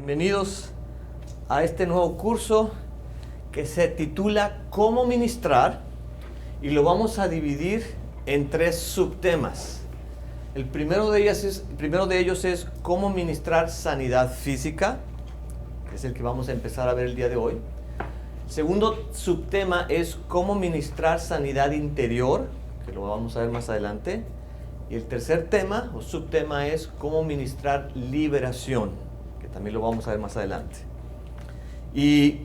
Bienvenidos a este nuevo curso que se titula Cómo ministrar, y lo vamos a dividir en 3 subtemas. El primero de ellos es cómo ministrar sanidad física, que es el que vamos a empezar a ver el día de hoy. El segundo subtema es cómo ministrar sanidad interior, que lo vamos a ver más adelante. Y el tercer tema o subtema es cómo ministrar liberación, que también lo vamos a ver más adelante. Y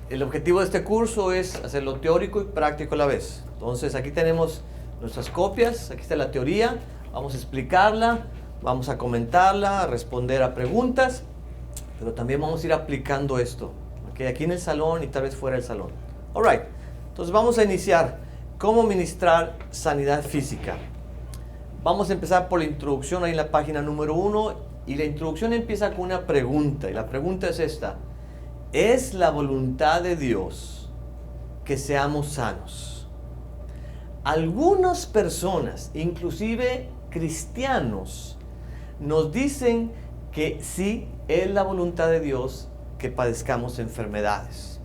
el objetivo de este curso es hacerlo teórico y práctico a la vez. Entonces aquí tenemos nuestras copias, aquí está la teoría, vamos a explicarla, vamos a comentarla, a responder a preguntas, pero también vamos a ir aplicando esto, ¿okay? Aquí en el salón y tal vez fuera del salón. Alright, entonces vamos a iniciar. ¿Cómo ministrar sanidad física? Vamos a empezar por la introducción ahí en la página número 1, y la introducción empieza con una pregunta, y la pregunta es esta: ¿es la voluntad de Dios que seamos sanos? Algunas personas, inclusive cristianos, nos dicen que sí, es la voluntad de Dios que padezcamos enfermedades.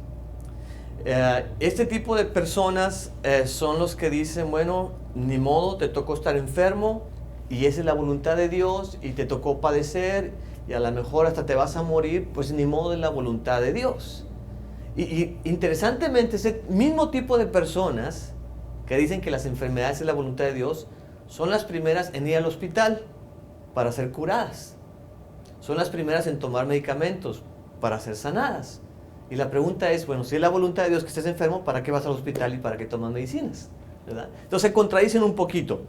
Este tipo de personas son los que dicen, bueno, ni modo, te tocó estar enfermo y esa es la voluntad de Dios y te tocó padecer y a lo mejor hasta te vas a morir, pues ni modo, es la voluntad de Dios. Y interesantemente, ese mismo tipo de personas que dicen que las enfermedades es la voluntad de Dios son las primeras en ir al hospital para ser curadas. Son las primeras en tomar medicamentos para ser sanadas. Y la pregunta es, bueno, si es la voluntad de Dios que estés enfermo, ¿para qué vas al hospital y para qué tomas medicinas? ¿Verdad? Entonces se contradicen un poquito.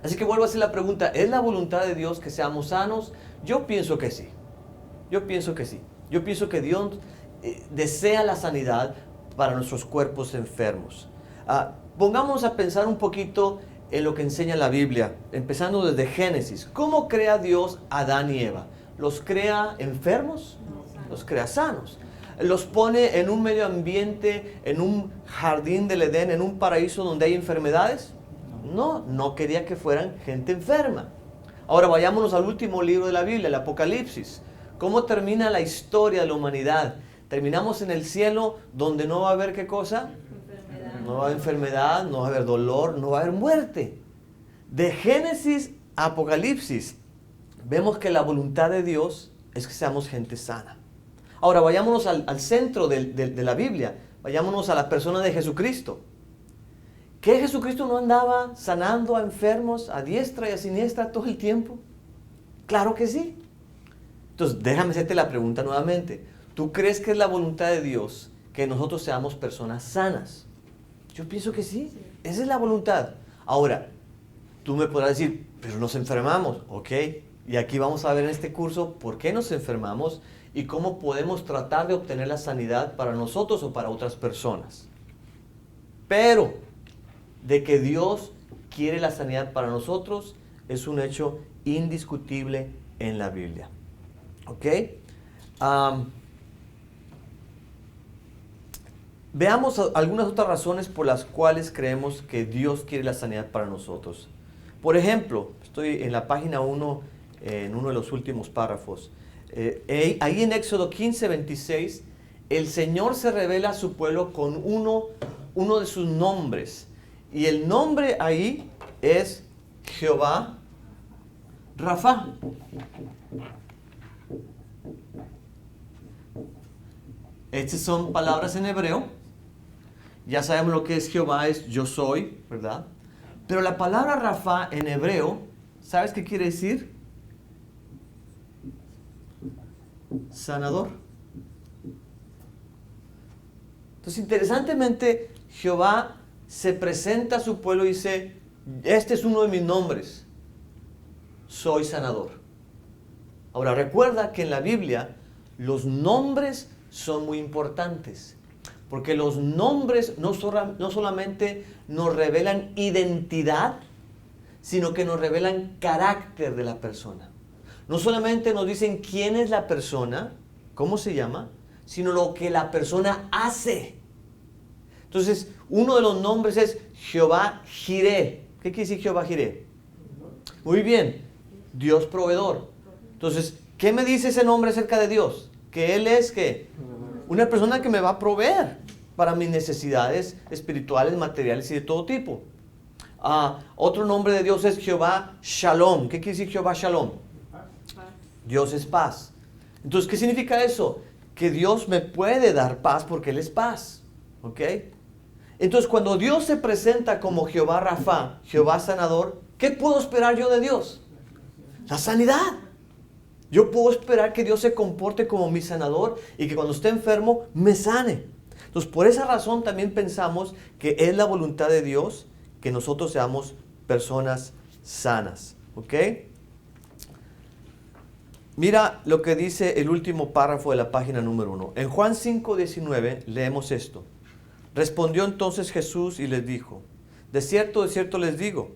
Así que vuelvo a hacer la pregunta, ¿es la voluntad de Dios que seamos sanos? Yo pienso que sí. Yo pienso que sí. Yo pienso que Dios desea la sanidad para nuestros cuerpos enfermos. Pongámonos a pensar un poquito en lo que enseña la Biblia, empezando desde Génesis. ¿Cómo crea Dios a Adán y Eva? ¿Los crea enfermos? Los crea sanos. ¿Los pone en un medio ambiente, en un jardín del Edén, en un paraíso donde hay enfermedades? No quería que fueran gente enferma. Ahora vayámonos al último libro de la Biblia, el Apocalipsis. ¿Cómo termina la historia de la humanidad? Terminamos en el cielo donde no va a haber ¿qué cosa? No va a haber enfermedad, no va a haber dolor, no va a haber muerte. De Génesis a Apocalipsis vemos que la voluntad de Dios es que seamos gente sana. Ahora vayámonos al centro de la Biblia, vayámonos a la persona de Jesucristo. ¿Que Jesucristo no andaba sanando a enfermos a diestra y a siniestra todo el tiempo? Claro que sí. Entonces déjame hacerte la pregunta nuevamente. ¿Tú crees que es la voluntad de Dios que nosotros seamos personas sanas? Yo pienso que sí, esa es la voluntad. Ahora, tú me podrás decir, pero nos enfermamos, ok. Y aquí vamos a ver en este curso por qué nos enfermamos y cómo podemos tratar de obtener la sanidad para nosotros o para otras personas. Pero de que Dios quiere la sanidad para nosotros es un hecho indiscutible en la Biblia. ¿Ok? Veamos algunas otras razones por las cuales creemos que Dios quiere la sanidad para nosotros. Por ejemplo, estoy en la página 1, en uno de los últimos párrafos. Ahí en Éxodo 15, 26, el Señor se revela a su pueblo con uno de sus nombres. Y el nombre ahí es Jehová Rafa. Estas son palabras en hebreo. Ya sabemos lo que es Jehová, es yo soy, ¿verdad? Pero la palabra Rafa en hebreo, ¿sabes qué quiere decir? Sanador. Entonces, interesantemente, Jehová se presenta a su pueblo y dice, este es uno de mis nombres, soy sanador. Ahora, recuerda que en la Biblia los nombres son muy importantes, porque los nombres no solamente nos revelan identidad, sino que nos revelan carácter de la persona. No solamente nos dicen quién es la persona, cómo se llama, sino lo que la persona hace. Entonces, uno de los nombres es Jehová Jireh. ¿Qué quiere decir Jehová Jireh? Muy bien, Dios proveedor. Entonces, ¿Qué me dice ese nombre acerca de Dios? Que Él es que una persona que me va a proveer para mis necesidades espirituales, materiales y de todo tipo. Otro nombre de Dios es Jehová Shalom. ¿Qué quiere decir Jehová Shalom? Dios es paz. Entonces, ¿qué significa eso? Que Dios me puede dar paz porque Él es paz. ¿Ok? Entonces, cuando Dios se presenta como Jehová Rafa, Jehová sanador, ¿qué puedo esperar yo de Dios? La sanidad. Yo puedo esperar que Dios se comporte como mi sanador y que cuando esté enfermo me sane. Entonces, por esa razón también pensamos que es la voluntad de Dios que nosotros seamos personas sanas. ¿Ok? Mira lo que dice el último párrafo de la página número 1. En Juan 5:19 leemos esto. Respondió entonces Jesús y les dijo, de cierto les digo,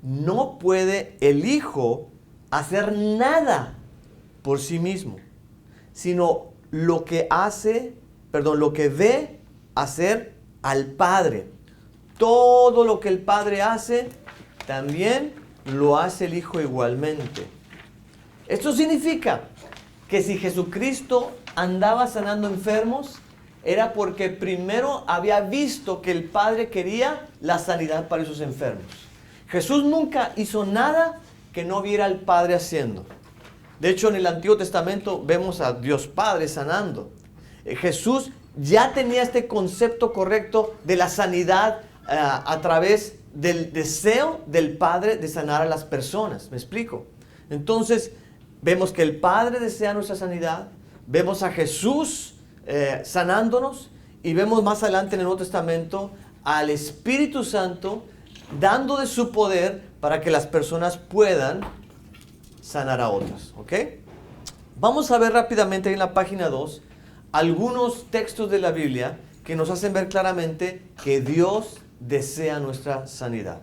no puede el Hijo hacer nada por sí mismo, sino lo que ve hacer al Padre. Todo lo que el Padre hace, también lo hace el Hijo igualmente. Esto significa que si Jesucristo andaba sanando enfermos, era porque primero había visto que el Padre quería la sanidad para esos enfermos. Jesús nunca hizo nada que no viera al Padre haciendo. De hecho, en el Antiguo Testamento vemos a Dios Padre sanando. Jesús ya tenía este concepto correcto de la sanidad a través del deseo del Padre de sanar a las personas. ¿Me explico? Entonces, vemos que el Padre desea nuestra sanidad, vemos a Jesús sanándonos y vemos más adelante en el Nuevo Testamento al Espíritu Santo dando de su poder para que las personas puedan sanar a otras. ¿Ok? Vamos a ver rápidamente en la página 2 algunos textos de la Biblia que nos hacen ver claramente que Dios desea nuestra sanidad.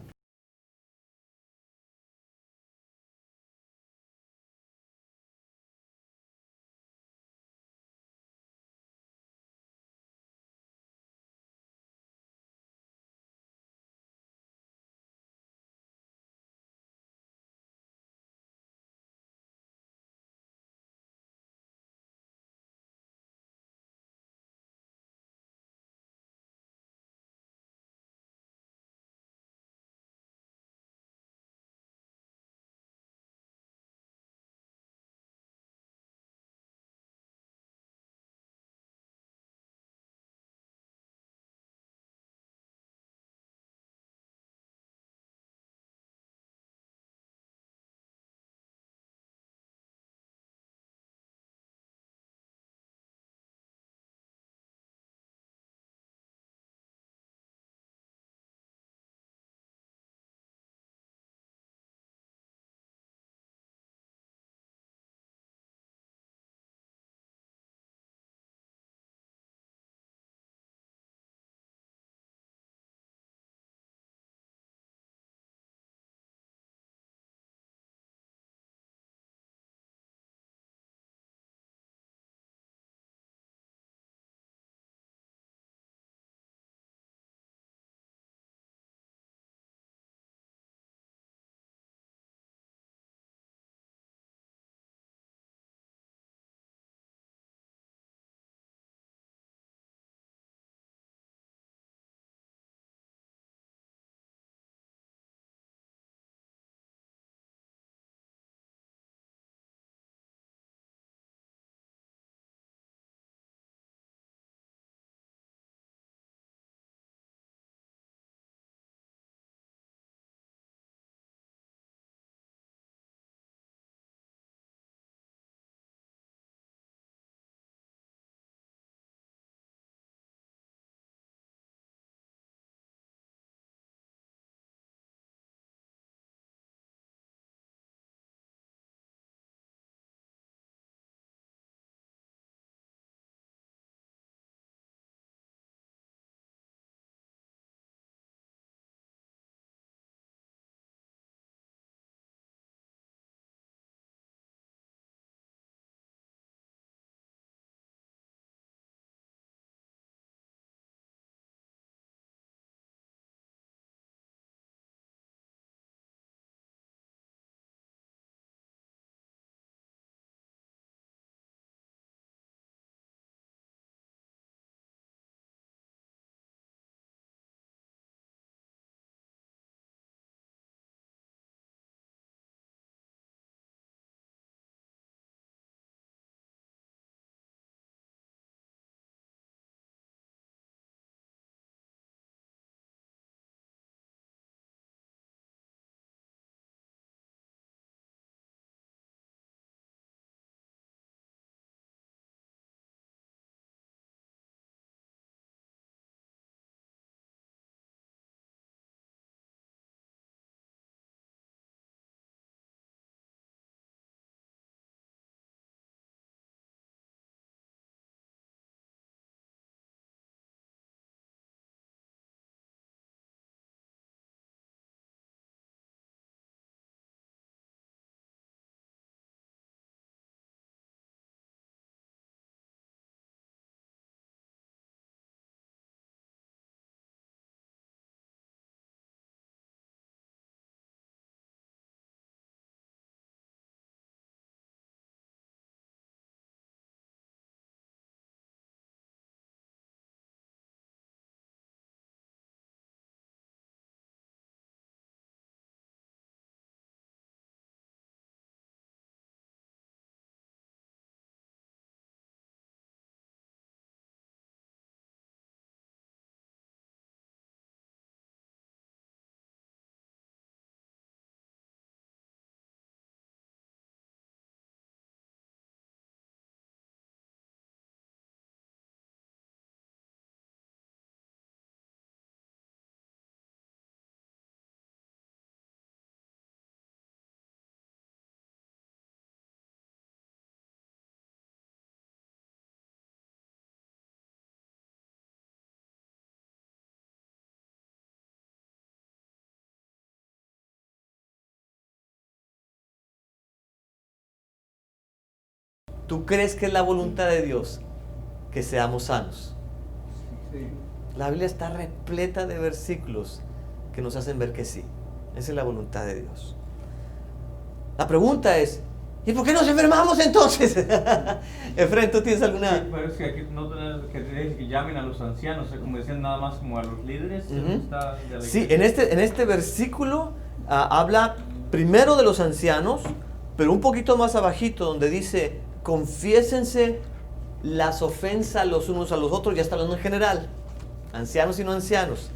¿Tú crees que es la voluntad de Dios que seamos sanos? Sí. La Biblia está repleta de versículos que nos hacen ver que sí. Esa es la voluntad de Dios. La pregunta es, ¿y por qué nos enfermamos entonces? Efraín, ¿tú tienes alguna...? Sí, pero es que aquí no tenemos que llamen a los ancianos, como decían nada más como a los líderes. Está de la Sí, iglesia. en este versículo habla primero de los ancianos, pero un poquito más abajito donde dice, confiésense las ofensas los unos a los otros, ya está hablando en general, ancianos y no ancianos.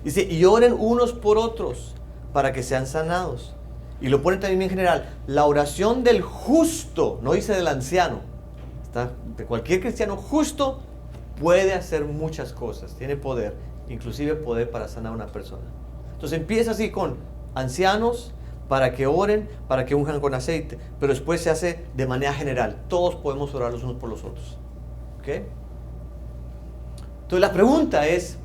Dice, y oren unos por otros para que sean sanados. Y lo pone también en general, la oración del justo, no dice del anciano, de cualquier cristiano justo puede hacer muchas cosas, tiene poder, inclusive poder para sanar a una persona. Entonces empieza así con ancianos, para que oren, para que unjan con aceite, pero después se hace de manera general, todos podemos orar los unos por los otros. ¿Ok? Entonces la pregunta es,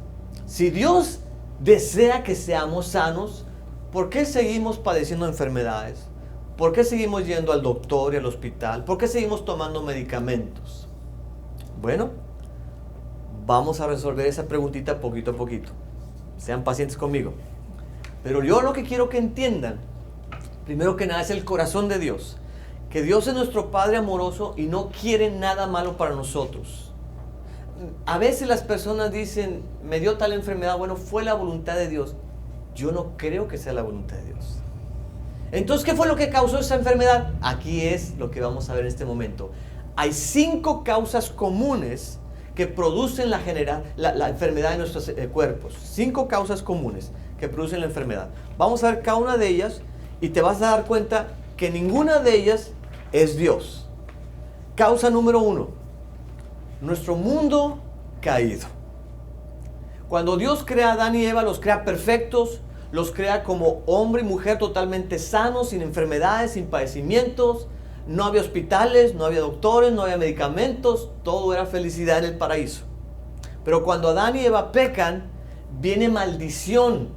si Dios desea que seamos sanos, ¿por qué seguimos padeciendo enfermedades? ¿Por qué seguimos yendo al doctor y al hospital? ¿Por qué seguimos tomando medicamentos? Bueno, vamos a resolver esa preguntita poquito a poquito. Sean pacientes conmigo. Pero yo lo que quiero que entiendan, primero que nada, es el corazón de Dios. Que Dios es nuestro Padre amoroso y no quiere nada malo para nosotros. A veces las personas dicen, me dio tal enfermedad, bueno, fue la voluntad de Dios. Yo no creo que sea la voluntad de Dios. Entonces, ¿qué fue lo que causó esa enfermedad? Aquí es lo que vamos a ver en este momento. Hay 5 causas comunes que producen la enfermedad en nuestros cuerpos. 5 causas comunes que producen la enfermedad. Vamos a ver cada una de ellas y te vas a dar cuenta que ninguna de ellas es Dios. Causa número 1. Nuestro mundo caído. Cuando Dios crea a Adán y Eva, los crea perfectos, los crea como hombre y mujer totalmente sanos, sin enfermedades, sin padecimientos. No había hospitales, no había doctores, no había medicamentos, todo era felicidad en el paraíso. Pero cuando Adán y Eva pecan, viene maldición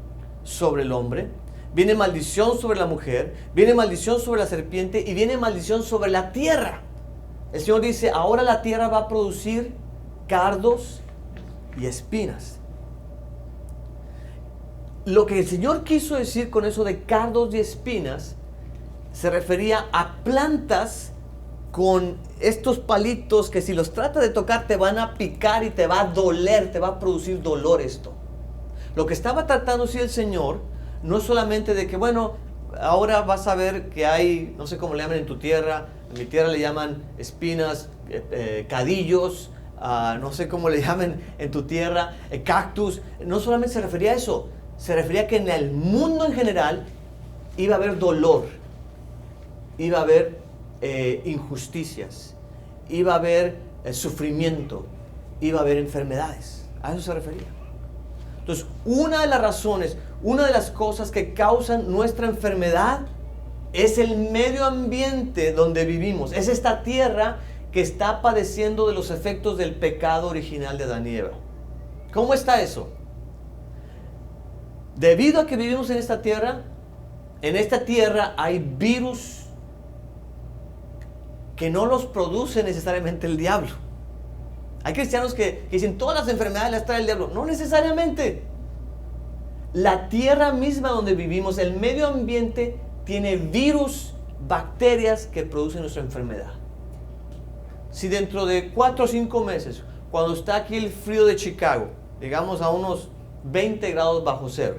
sobre el hombre, viene maldición sobre la mujer, viene maldición sobre la serpiente y viene maldición sobre la tierra. El Señor dice, ahora la tierra va a producir cardos y espinas. Lo que el Señor quiso decir con eso de cardos y espinas se refería a plantas con estos palitos que si los tratas de tocar te van a picar y te va a doler, te va a producir dolor esto. Lo que estaba tratando sí el Señor no es solamente de que, bueno, ahora vas a ver que hay, no sé cómo le llaman en tu tierra, en mi tierra le llaman espinas, cadillos, no sé cómo le llaman en tu tierra, cactus. No solamente se refería a eso, se refería a que en el mundo en general iba a haber dolor, iba a haber injusticias, iba a haber sufrimiento, iba a haber enfermedades. A eso se refería. Entonces, una de las razones, una de las cosas que causan nuestra enfermedad es el medio ambiente donde vivimos. Es esta tierra que está padeciendo de los efectos del pecado original de Adán y Eva. ¿Cómo está eso? Debido a que vivimos en esta tierra hay virus que no los produce necesariamente el diablo. Hay cristianos que dicen todas las enfermedades las trae el diablo. No necesariamente. La tierra misma donde vivimos, el medio ambiente, tiene virus, bacterias que producen nuestra enfermedad. Si dentro de 4 o 5 meses, cuando está aquí el frío de Chicago, llegamos a unos 20 grados bajo cero,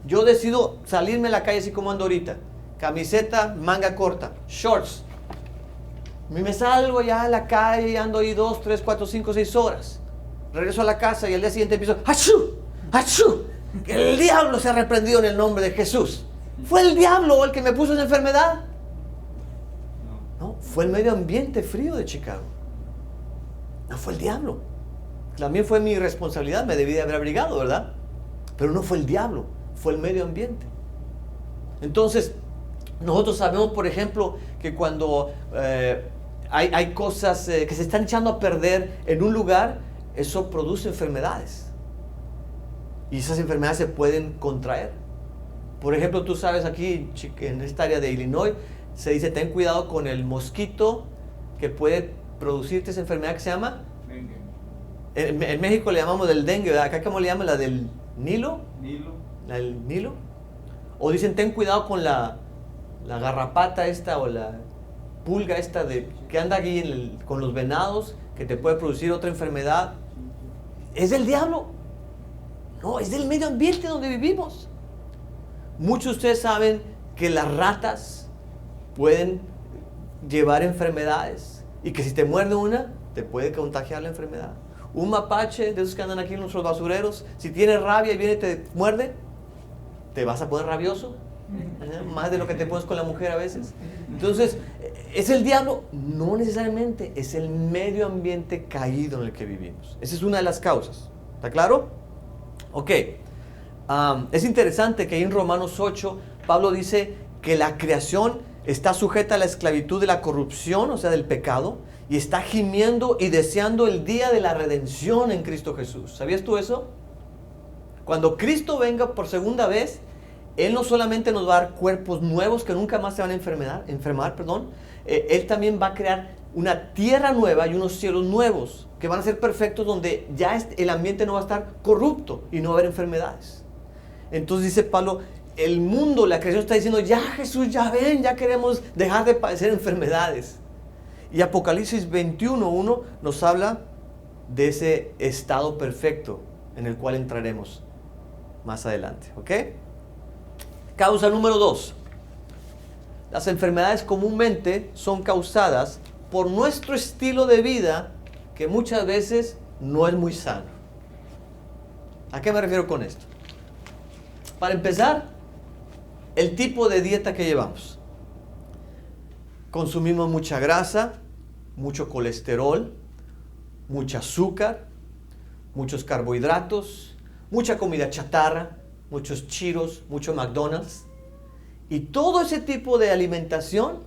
yo decido salirme a la calle así como ando ahorita, camiseta, manga corta, shorts, me salgo ya a la calle y ando ahí 2, 3, 4, 5, 6 horas, regreso a la casa y al día siguiente empiezo, ¡achú! ¡achú! El diablo se ha reprendido en el nombre de Jesús. ¿Fue el diablo el que me puso esa enfermedad? No, fue el medio ambiente frío de Chicago. No fue el diablo. También fue mi responsabilidad, me debí de haber abrigado, ¿verdad? Pero no fue el diablo, fue el medio ambiente. Entonces, nosotros sabemos, por ejemplo, que cuando hay cosas que se están echando a perder en un lugar, eso produce enfermedades. Y esas enfermedades se pueden contraer. Por ejemplo, tú sabes aquí en esta área de Illinois, se dice ten cuidado con el mosquito que puede producirte esa enfermedad que se llama? Dengue. En México le llamamos del dengue, ¿verdad? Acá, ¿cómo le llaman? ¿La del Nilo? Nilo. ¿La del Nilo? O dicen, ten cuidado con la garrapata esta o la pulga esta que anda aquí con los venados, que te puede producir otra enfermedad. ¿Es del diablo? No, es del medio ambiente donde vivimos. Muchos de ustedes saben que las ratas pueden llevar enfermedades y que si te muerde una, te puede contagiar la enfermedad. Un mapache de esos que andan aquí en nuestros basureros, si tiene rabia y viene y te muerde, te vas a poner rabioso, más de lo que te pones con la mujer a veces. Entonces, ¿es el diablo? No necesariamente, es el medio ambiente caído en el que vivimos. Esa es una de las causas. ¿Está claro? Ok. Es interesante que ahí en Romanos 8, Pablo dice que la creación está sujeta a la esclavitud de la corrupción, o sea, del pecado, y está gimiendo y deseando el día de la redención en Cristo Jesús. ¿Sabías tú eso? Cuando Cristo venga por segunda vez, Él no solamente nos va a dar cuerpos nuevos que nunca más se van a enfermar, Él también va a crear una tierra nueva y unos cielos nuevos que van a ser perfectos, donde ya el ambiente no va a estar corrupto y no va a haber enfermedades. Entonces dice Pablo, el mundo, la creación está diciendo, ya Jesús, ya ven, ya queremos dejar de padecer enfermedades. Y Apocalipsis 21:1 nos habla de ese estado perfecto en el cual entraremos más adelante, ¿ok? Causa número 2. Las enfermedades comúnmente son causadas por nuestro estilo de vida, que muchas veces no es muy sano. ¿A qué me refiero con esto? Para empezar, el tipo de dieta que llevamos. Consumimos mucha grasa, mucho colesterol, mucho azúcar, muchos carbohidratos, mucha comida chatarra, muchos chiros, mucho McDonald's. Y todo ese tipo de alimentación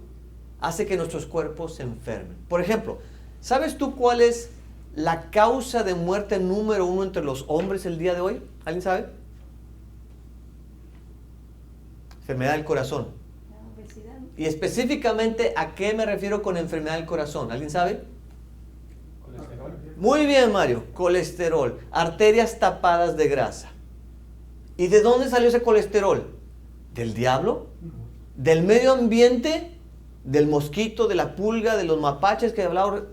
hace que nuestros cuerpos se enfermen. Por ejemplo, ¿sabes tú cuál es la causa de muerte número 1 entre los hombres el día de hoy? ¿Alguien sabe? Enfermedad del corazón. La obesidad. Y específicamente, ¿a qué me refiero con enfermedad del corazón? ¿Alguien sabe? Colesterol. Muy bien, Mario. Colesterol. Arterias tapadas de grasa. ¿Y de dónde salió ese colesterol? ¿Del diablo? ¿Del medio ambiente? ¿Del mosquito, de la pulga, de los mapaches que hablaba?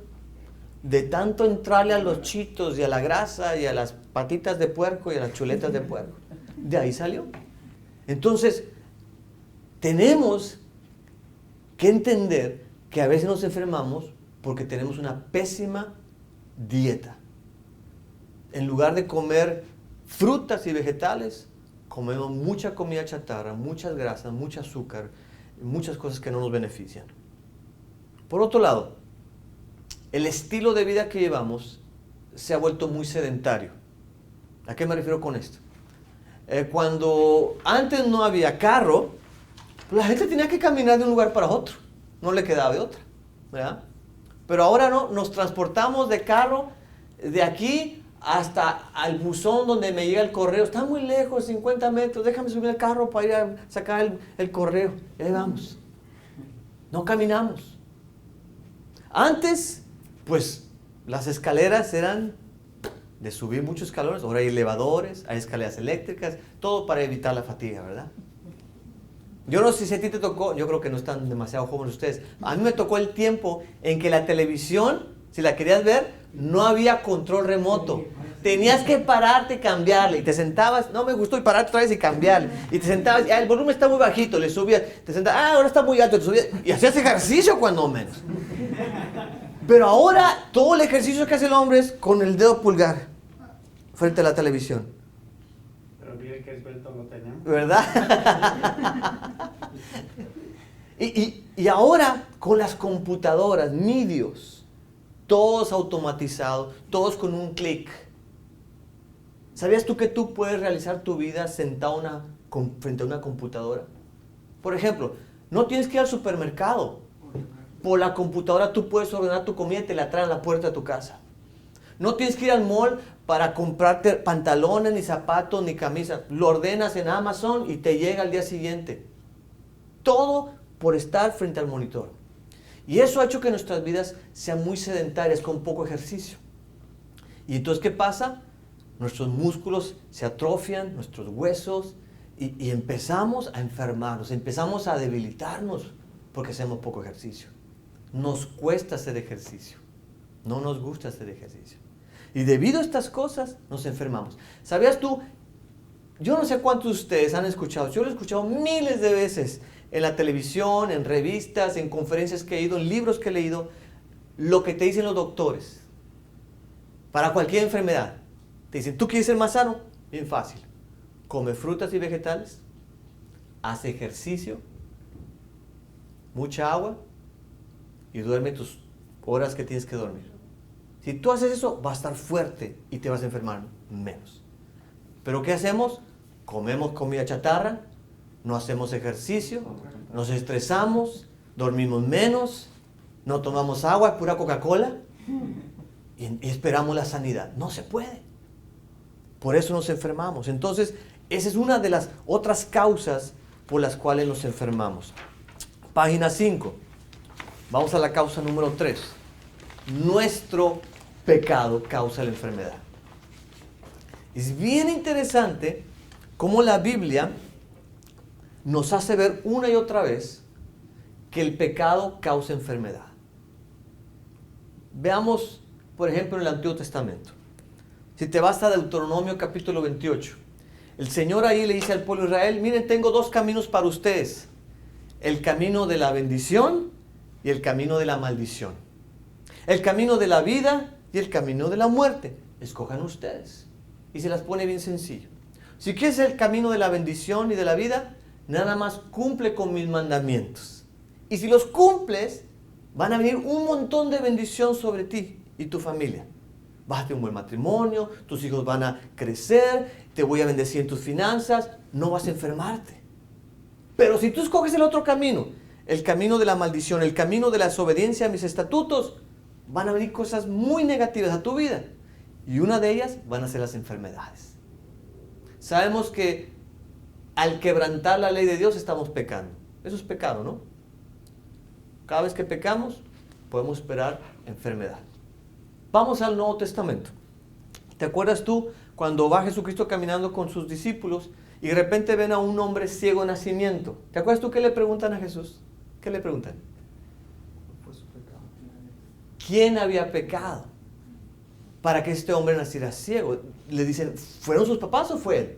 De tanto entrarle a los chitos y a la grasa y a las patitas de puerco y a las chuletas de puerco. De ahí salió. Entonces, tenemos que entender que a veces nos enfermamos porque tenemos una pésima dieta. En lugar de comer frutas y vegetales, comemos mucha comida chatarra, muchas grasas, mucho azúcar, muchas cosas que no nos benefician. Por otro lado, el estilo de vida que llevamos se ha vuelto muy sedentario. ¿A qué me refiero con esto? Cuando antes no había carro, la gente tenía que caminar de un lugar para otro, no le quedaba de otra, ¿verdad? Pero ahora no, nos transportamos de carro de aquí hasta al buzón donde me llega el correo. Está muy lejos, 50 metros, déjame subir al carro para ir a sacar el correo. Y ahí vamos. No caminamos. Antes, pues, las escaleras eran de subir muchos escalones. Ahora hay elevadores, hay escaleras eléctricas, todo para evitar la fatiga, ¿verdad? Yo no sé si a ti te tocó, yo creo que no están demasiado jóvenes ustedes. A mí me tocó el tiempo en que la televisión, si la querías ver, no había control remoto. Tenías que pararte y cambiarle. Y te sentabas, no me gustó, y pararte otra vez y cambiarle. Y te sentabas, el volumen está muy bajito, le subías. Te sentabas, ahora está muy alto, te subías. Y hacías ejercicio cuando menos. Pero ahora todo el ejercicio que hace el hombre es con el dedo pulgar frente a la televisión. Pero mire que esbelto lo tenemos. ¿Verdad? y ahora con las computadoras, medios, todos automatizados, todos con un clic. ¿Sabías tú que tú puedes realizar tu vida sentado frente a una computadora? Por ejemplo, no tienes que ir al supermercado. Por la computadora tú puedes ordenar tu comida y te la traen a la puerta de tu casa. No tienes que ir al mall para comprarte pantalones, ni zapatos, ni camisas. Lo ordenas en Amazon y te llega al día siguiente. Todo por estar frente al monitor. Y eso ha hecho que nuestras vidas sean muy sedentarias, con poco ejercicio. Y entonces, ¿qué pasa? Nuestros músculos se atrofian, nuestros huesos, y empezamos a enfermarnos, empezamos a debilitarnos porque hacemos poco ejercicio. Nos cuesta hacer ejercicio, no nos gusta hacer ejercicio. Y debido a estas cosas nos enfermamos. ¿Sabías tú? Yo no sé cuántos de ustedes han escuchado, yo lo he escuchado miles de veces en la televisión, en revistas, en conferencias que he ido, en libros que he leído, lo que te dicen los doctores para cualquier enfermedad. Te dicen, ¿tú quieres ser más sano? Bien fácil. Come frutas y vegetales, haz ejercicio, mucha agua y duerme tus horas que tienes que dormir. Si tú haces eso, vas a estar fuerte y te vas a enfermar menos. Pero ¿qué hacemos? Comemos comida chatarra, no hacemos ejercicio, nos estresamos, dormimos menos, no tomamos agua, pura Coca-Cola y esperamos la sanidad. No se puede. Por eso nos enfermamos. Entonces, esa es una de las otras causas por las cuales nos enfermamos. Página 5. Vamos a la causa número 3. Nuestro pecado causa la enfermedad. Es bien interesante cómo la Biblia nos hace ver una y otra vez que el pecado causa enfermedad. Veamos, por ejemplo, en el Antiguo Testamento. Si te vas a Deuteronomio capítulo 28, el Señor ahí le dice al pueblo de Israel, miren, tengo dos caminos para ustedes. El camino de la bendición y el camino de la maldición. El camino de la vida y el camino de la muerte. Escojan ustedes. Y se las pone bien sencillo. Si quieres el camino de la bendición y de la vida, nada más cumple con mis mandamientos. Y si los cumples, van a venir un montón de bendición sobre ti y tu familia. Vas a tener un buen matrimonio, tus hijos van a crecer, te voy a bendecir en tus finanzas, no vas a enfermarte. Pero si tú escoges el otro camino, el camino de la maldición, el camino de la desobediencia a mis estatutos, van a venir cosas muy negativas a tu vida. Y una de ellas van a ser las enfermedades. Sabemos que al quebrantar la ley de Dios estamos pecando. Eso es pecado, ¿no? Cada vez que pecamos, podemos esperar enfermedad. Vamos al Nuevo Testamento. ¿Te acuerdas tú cuando va Jesucristo caminando con sus discípulos y de repente ven a un hombre ciego de nacimiento? ¿Te acuerdas tú qué le preguntan a Jesús? ¿Qué le preguntan? ¿Quién había pecado para que este hombre naciera ciego? Le dicen, ¿fueron sus papás o fue él?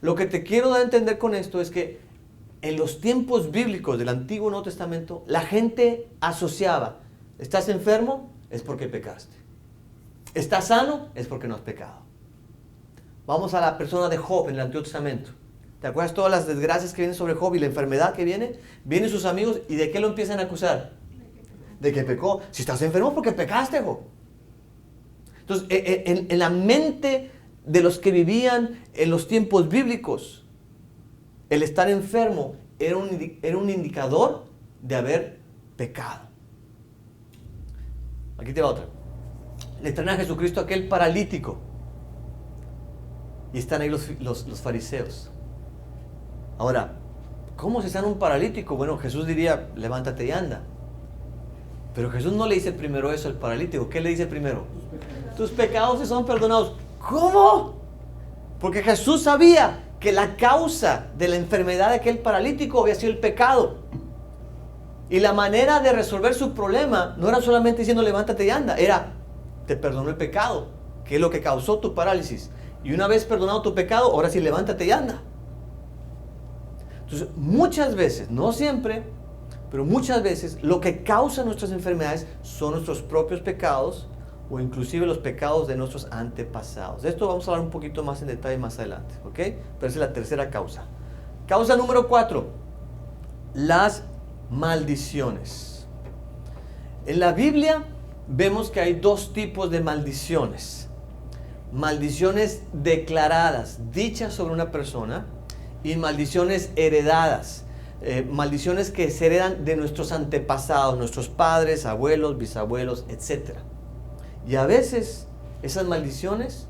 Lo que te quiero dar a entender con esto es que en los tiempos bíblicos del Antiguo y Nuevo Testamento, la gente asociaba, ¿estás enfermo? Es porque pecaste. ¿Estás sano? Es porque no has pecado. Vamos a la persona de Job en el Antiguo Testamento. ¿Te acuerdas todas las desgracias que vienen sobre Job y la enfermedad que viene? Vienen sus amigos y ¿de qué lo empiezan a acusar? De que pecó. Si estás enfermo, porque pecaste, Job. Entonces, en la mente de los que vivían en los tiempos bíblicos, el estar enfermo era un indicador de haber pecado. Aquí te va otra. Le traen a Jesucristo a aquel paralítico. Y están ahí los fariseos. Ahora, ¿cómo se sana un paralítico? Bueno, Jesús diría, levántate y anda. Pero Jesús no le dice primero eso al paralítico. ¿Qué le dice primero? Tus pecados se son perdonados. ¿Cómo? Porque Jesús sabía que la causa de la enfermedad de aquel paralítico había sido el pecado. Y la manera de resolver su problema no era solamente diciendo levántate y anda, era te perdono el pecado, que es lo que causó tu parálisis. Y una vez perdonado tu pecado, ahora sí levántate y anda. Entonces, muchas veces, no siempre, pero muchas veces lo que causa nuestras enfermedades son nuestros propios pecados o inclusive los pecados de nuestros antepasados. De esto vamos a hablar un poquito más en detalle más adelante, ¿ok? Pero esa es la tercera causa. Causa número 4, las maldiciones. En la Biblia vemos que hay dos tipos de maldiciones. Maldiciones declaradas, dichas sobre una persona, y maldiciones heredadas. Maldiciones que se heredan de nuestros antepasados, nuestros padres, abuelos, bisabuelos, etc. Y a veces esas maldiciones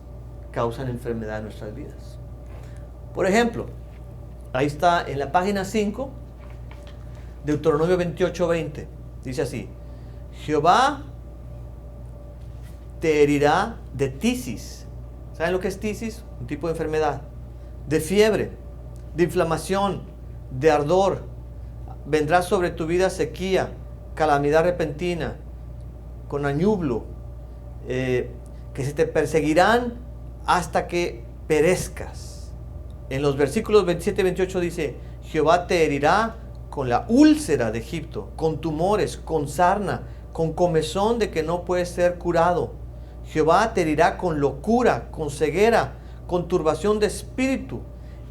causan enfermedad en nuestras vidas. Por ejemplo, ahí está en la página 5, Deuteronomio 28:20. Dice así: Jehová te herirá de tisis. ¿Saben lo que es tisis? Un tipo de enfermedad. De fiebre, de inflamación, de ardor. Vendrá sobre tu vida sequía, calamidad repentina, con añublo, que se te perseguirán hasta que perezcas. En los versículos 27 y 28 dice: Jehová te herirá con la úlcera de Egipto, con tumores, con sarna, con comezón de que no puede ser curado. Jehová te herirá con locura, con ceguera, con turbación de espíritu.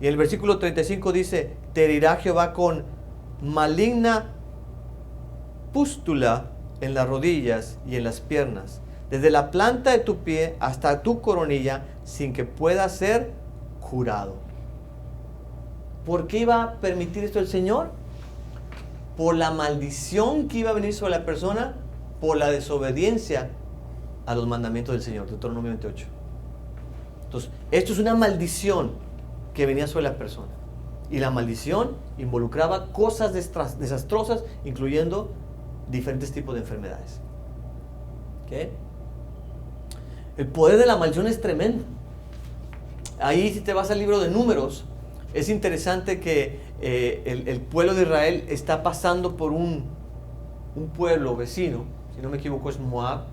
Y el versículo 35 dice: te herirá Jehová con maligna pústula en las rodillas y en las piernas, desde la planta de tu pie hasta tu coronilla, sin que pueda ser curado. ¿Por qué iba a permitir esto el Señor? Por la maldición que iba a venir sobre la persona, por la desobediencia a los mandamientos del Señor. Deuteronomio 28. Entonces, esto es una maldición que venía sobre la persona. Y la maldición involucraba cosas desastrosas, incluyendo diferentes tipos de enfermedades. ¿Okay? El poder de la maldición es tremendo. Ahí, si te vas al libro de Números, es interesante que el pueblo de Israel está pasando por un pueblo vecino, si no me equivoco es Moab,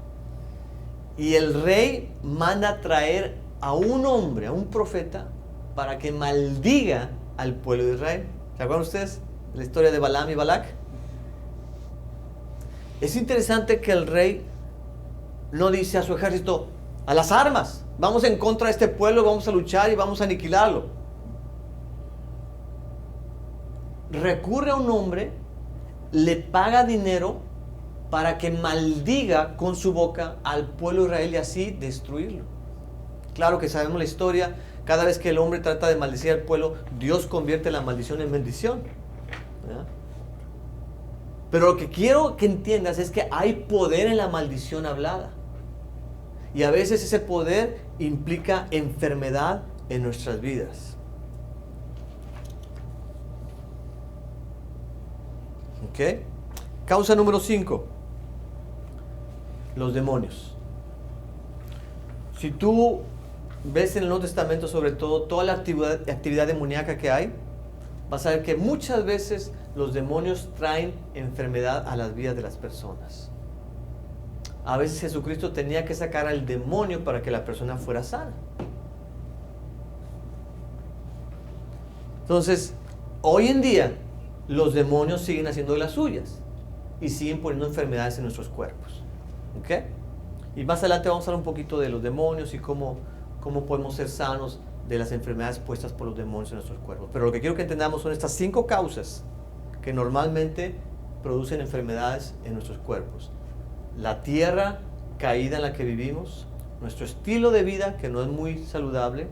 y el rey manda traer a un hombre, a un profeta, para que maldiga al pueblo de Israel. ¿Se acuerdan ustedes de la historia de Balaam y Balac? Es interesante que el rey no dice a su ejército: a las armas, vamos en contra de este pueblo, vamos a luchar y vamos a aniquilarlo. Recurre a un hombre, le paga dinero para que maldiga con su boca al pueblo de Israel y así destruirlo. Claro que sabemos la historia. Cada vez que el hombre trata de maldecir al pueblo, Dios convierte la maldición en bendición, ¿verdad? Pero lo que quiero que entiendas es que hay poder en la maldición hablada. Y a veces ese poder implica enfermedad en nuestras vidas. ¿Ok? Causa número 5. Los demonios. Si tú ves en el Nuevo Testamento, sobre todo, toda la actividad demoníaca que hay, vas a ver que muchas veces los demonios traen enfermedad a las vidas de las personas. A veces Jesucristo tenía que sacar al demonio para que la persona fuera sana. Entonces, hoy en día, los demonios siguen haciendo de las suyas y siguen poniendo enfermedades en nuestros cuerpos. ¿Ok? Y más adelante vamos a hablar un poquito de los demonios y cómo podemos ser sanos de las enfermedades puestas por los demonios en nuestros cuerpos. Pero lo que quiero que entendamos son estas 5 causas que normalmente producen enfermedades en nuestros cuerpos. La tierra caída en la que vivimos, nuestro estilo de vida que no es muy saludable,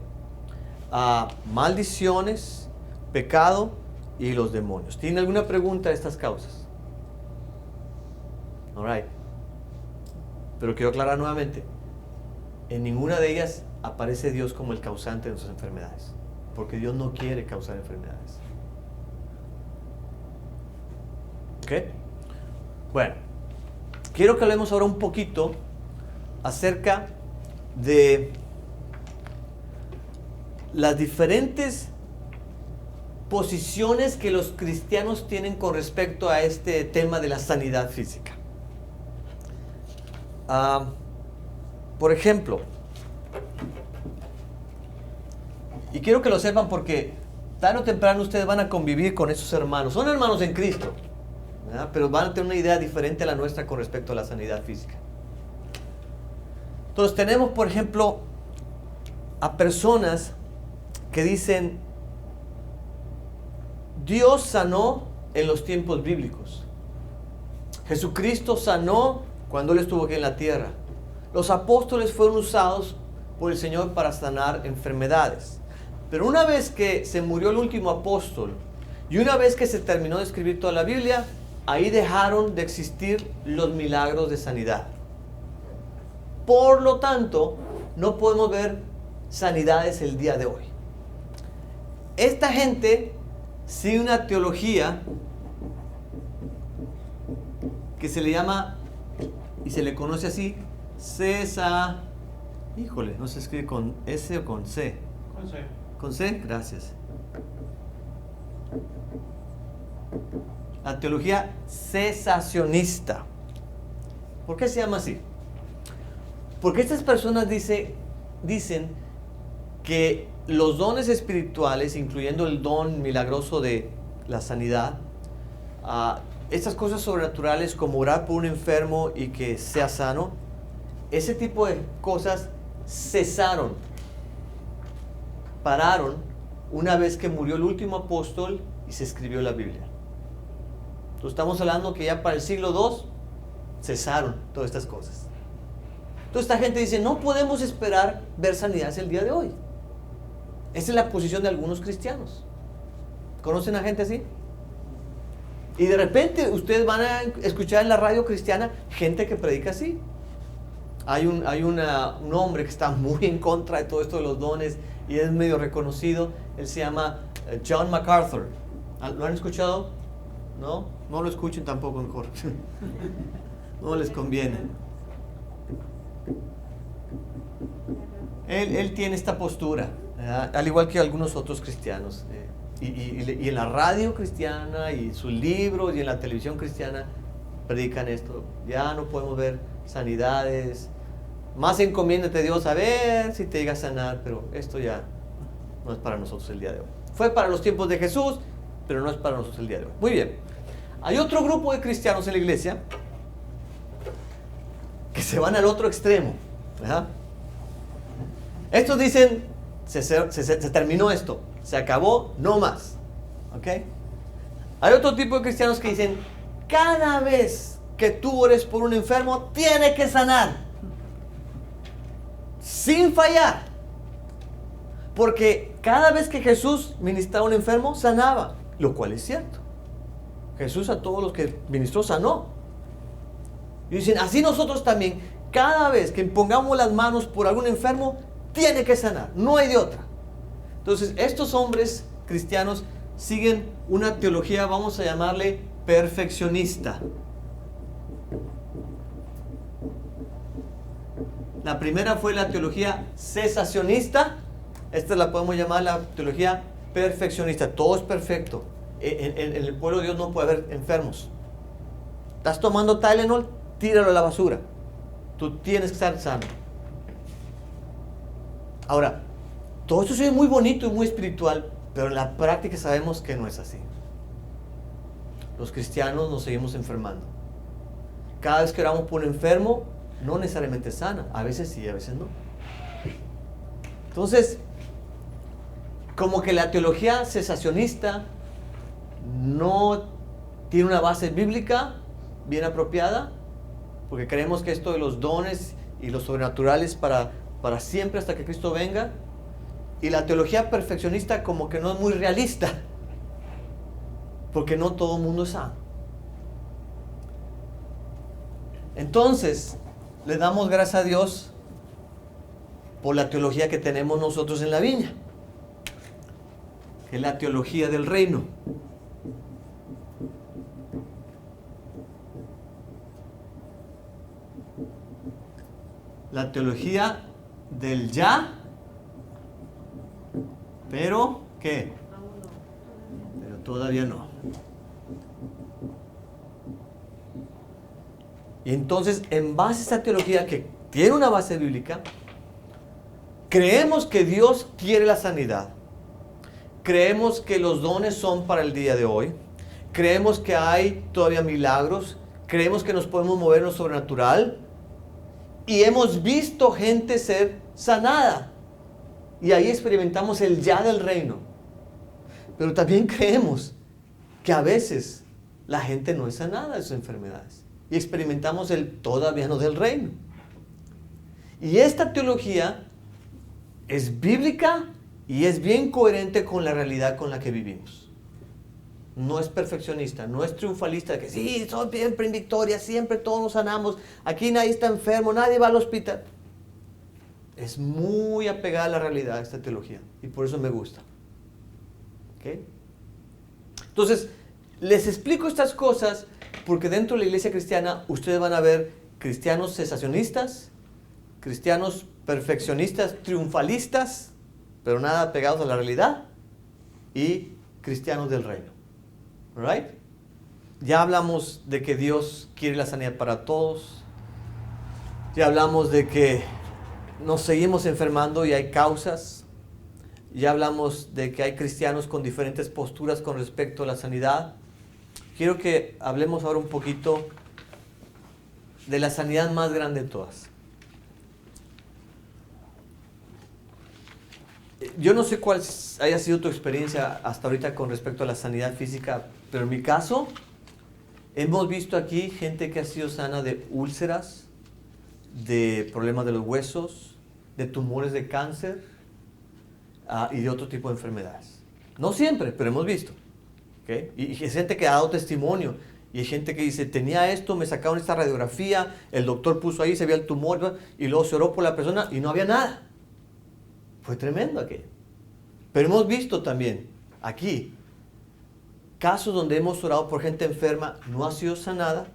maldiciones, pecado y los demonios. ¿Tiene alguna pregunta de estas causas? All right. Pero quiero aclarar nuevamente, en ninguna de ellas aparece Dios como el causante de nuestras enfermedades, porque Dios no quiere causar enfermedades. ¿Ok? Bueno, quiero que hablemos ahora un poquito acerca de las diferentes posiciones que los cristianos tienen con respecto a este tema de la sanidad física. Por ejemplo, y quiero que lo sepan porque tarde o temprano ustedes van a convivir con esos hermanos. Son hermanos en Cristo, ¿verdad? Pero van a tener una idea diferente a la nuestra con respecto a la sanidad física. Entonces tenemos, por ejemplo, a personas que dicen: Dios sanó en los tiempos bíblicos. Jesucristo sanó cuando Él estuvo aquí en la tierra. Los apóstoles fueron usados por el Señor para sanar enfermedades. Pero una vez que se murió el último apóstol y una vez que se terminó de escribir toda la Biblia, ahí dejaron de existir los milagros de sanidad. Por lo tanto, no podemos ver sanidades el día de hoy. Esta gente sigue una teología que se le llama, y se le conoce así, híjole, no se escribe con S o con C. Con C. ¿Con C? Gracias. La teología cesacionista. ¿Por qué se llama así? Porque estas personas dicen que los dones espirituales, incluyendo el don milagroso de la sanidad, estas cosas sobrenaturales como orar por un enfermo y que sea sano, ese tipo de cosas cesaron, pararon una vez que murió el último apóstol y se escribió la Biblia. Entonces estamos hablando que ya para el siglo II cesaron todas estas cosas. Entonces esta gente dice, no podemos esperar ver sanidades el día de hoy. Esa es la posición de algunos cristianos. ¿Conocen a gente así? Y de repente ustedes van a escuchar en la radio cristiana gente que predica así. Hay un hombre que está muy en contra de todo esto de los dones y es medio reconocido. Él se llama John MacArthur. ¿Lo han escuchado? ¿No? No lo escuchen tampoco mejor. No les conviene. Él tiene esta postura, ¿verdad? Al igual que algunos otros cristianos. Y en la radio cristiana, y sus libros, y en la televisión cristiana, predican esto. Ya no podemos ver sanidades. Más encomiéndate a Dios a ver si te llega a sanar, pero esto ya no es para nosotros el día de hoy. Fue para los tiempos de Jesús, pero no es para nosotros el día de hoy. Muy bien. Hay otro grupo de cristianos en la iglesia que se van al otro extremo, ¿verdad? Estos dicen, se terminó esto, se acabó, no más. ¿Ok? Hay otro tipo de cristianos que dicen, cada vez que tú ores por un enfermo, tiene que sanar. Sin fallar. Porque cada vez que Jesús ministraba a un enfermo, sanaba. Lo cual es cierto. Jesús a todos los que ministró sanó. Y dicen, así nosotros también, cada vez que pongamos las manos por algún enfermo, tiene que sanar. No hay de otra. Entonces, estos hombres cristianos siguen una teología, vamos a llamarle perfeccionista. La primera fue la teología cesacionista. Esta la podemos llamar la teología perfeccionista. Todo es perfecto. En el pueblo de Dios no puede haber enfermos. Estás tomando Tylenol, tíralo a la basura. Tú tienes que estar sano. Ahora, todo esto es muy bonito y muy espiritual, pero en la práctica sabemos que no es así. Los cristianos nos seguimos enfermando. Cada vez que oramos por un enfermo, no necesariamente sana. A veces sí, a veces no. Entonces, como que la teología cesacionista no tiene una base bíblica bien apropiada, porque creemos que esto de los dones y los sobrenaturales para siempre hasta que Cristo venga, y la teología perfeccionista como que no es muy realista, porque no todo el mundo es sano. Entonces, le damos gracias a Dios por la teología que tenemos nosotros en la viña, que es la teología del reino. La teología del ya, pero ¿qué? Pero todavía no. Y entonces, en base a esta teología que tiene una base bíblica, creemos que Dios quiere la sanidad. Creemos que los dones son para el día de hoy. Creemos que hay todavía milagros. Creemos que nos podemos mover en lo sobrenatural. Y hemos visto gente ser sanada. Y ahí experimentamos el ya del reino. Pero también creemos que a veces la gente no es sanada de sus enfermedades. Y experimentamos el todavía no del reino. Y esta teología es bíblica y es bien coherente con la realidad con la que vivimos. No es perfeccionista, no es triunfalista, que sí, soy siempre en victoria, siempre todos nos sanamos, aquí nadie está enfermo, nadie va al hospital. Es muy apegada a la realidad esta teología y por eso me gusta. ¿Okay? Entonces, Les explico estas cosas porque dentro de la iglesia cristiana ustedes van a ver cristianos cesacionistas, cristianos perfeccionistas, triunfalistas, pero nada pegados a la realidad, y cristianos del reino. Right? Ya hablamos de que Dios quiere la sanidad para todos. Ya hablamos de que nos seguimos enfermando y hay causas. Ya hablamos de que hay cristianos con diferentes posturas con respecto a la sanidad. Quiero que hablemos ahora un poquito de la sanidad más grande de todas. Yo no sé cuál haya sido tu experiencia hasta ahorita con respecto a la sanidad física, pero en mi caso, hemos visto aquí gente que ha sido sana de úlceras, de problemas de los huesos, de tumores de cáncer y de otro tipo de enfermedades. No siempre, pero hemos visto. ¿Okay? Y hay gente que ha dado testimonio. Y hay gente que dice, tenía esto, me sacaron esta radiografía, el doctor puso ahí, se veía el tumor, y luego se oró por la persona y no había nada. Fue tremendo aquello. Pero hemos visto también aquí casos donde hemos orado por gente enferma, no ha sido sanada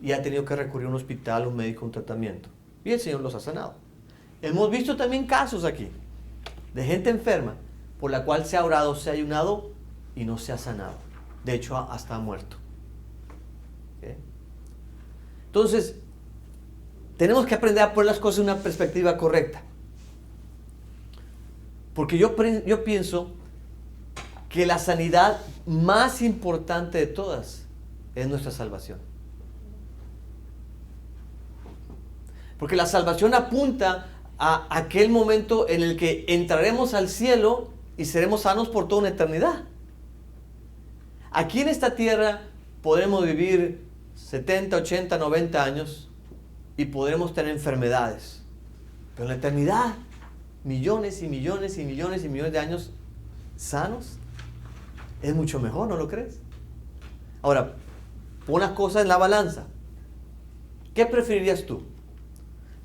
y ha tenido que recurrir a un hospital, un médico, un tratamiento. Y el Señor los ha sanado. Hemos visto también casos aquí de gente enferma por la cual se ha orado, se ha ayunado y no se ha sanado. De hecho, hasta ha muerto. ¿Okay? Entonces, tenemos que aprender a poner las cosas en una perspectiva correcta. Porque yo pienso que la sanidad más importante de todas es nuestra salvación. Porque la salvación apunta a aquel momento en el que entraremos al cielo y seremos sanos por toda una eternidad. Aquí en esta tierra podremos vivir 70, 80, 90 años y podremos tener enfermedades. Pero en la eternidad, millones y millones y millones y millones de años sanos, es mucho mejor, ¿no lo crees? Ahora, pon las cosas en la balanza. ¿Qué preferirías tú?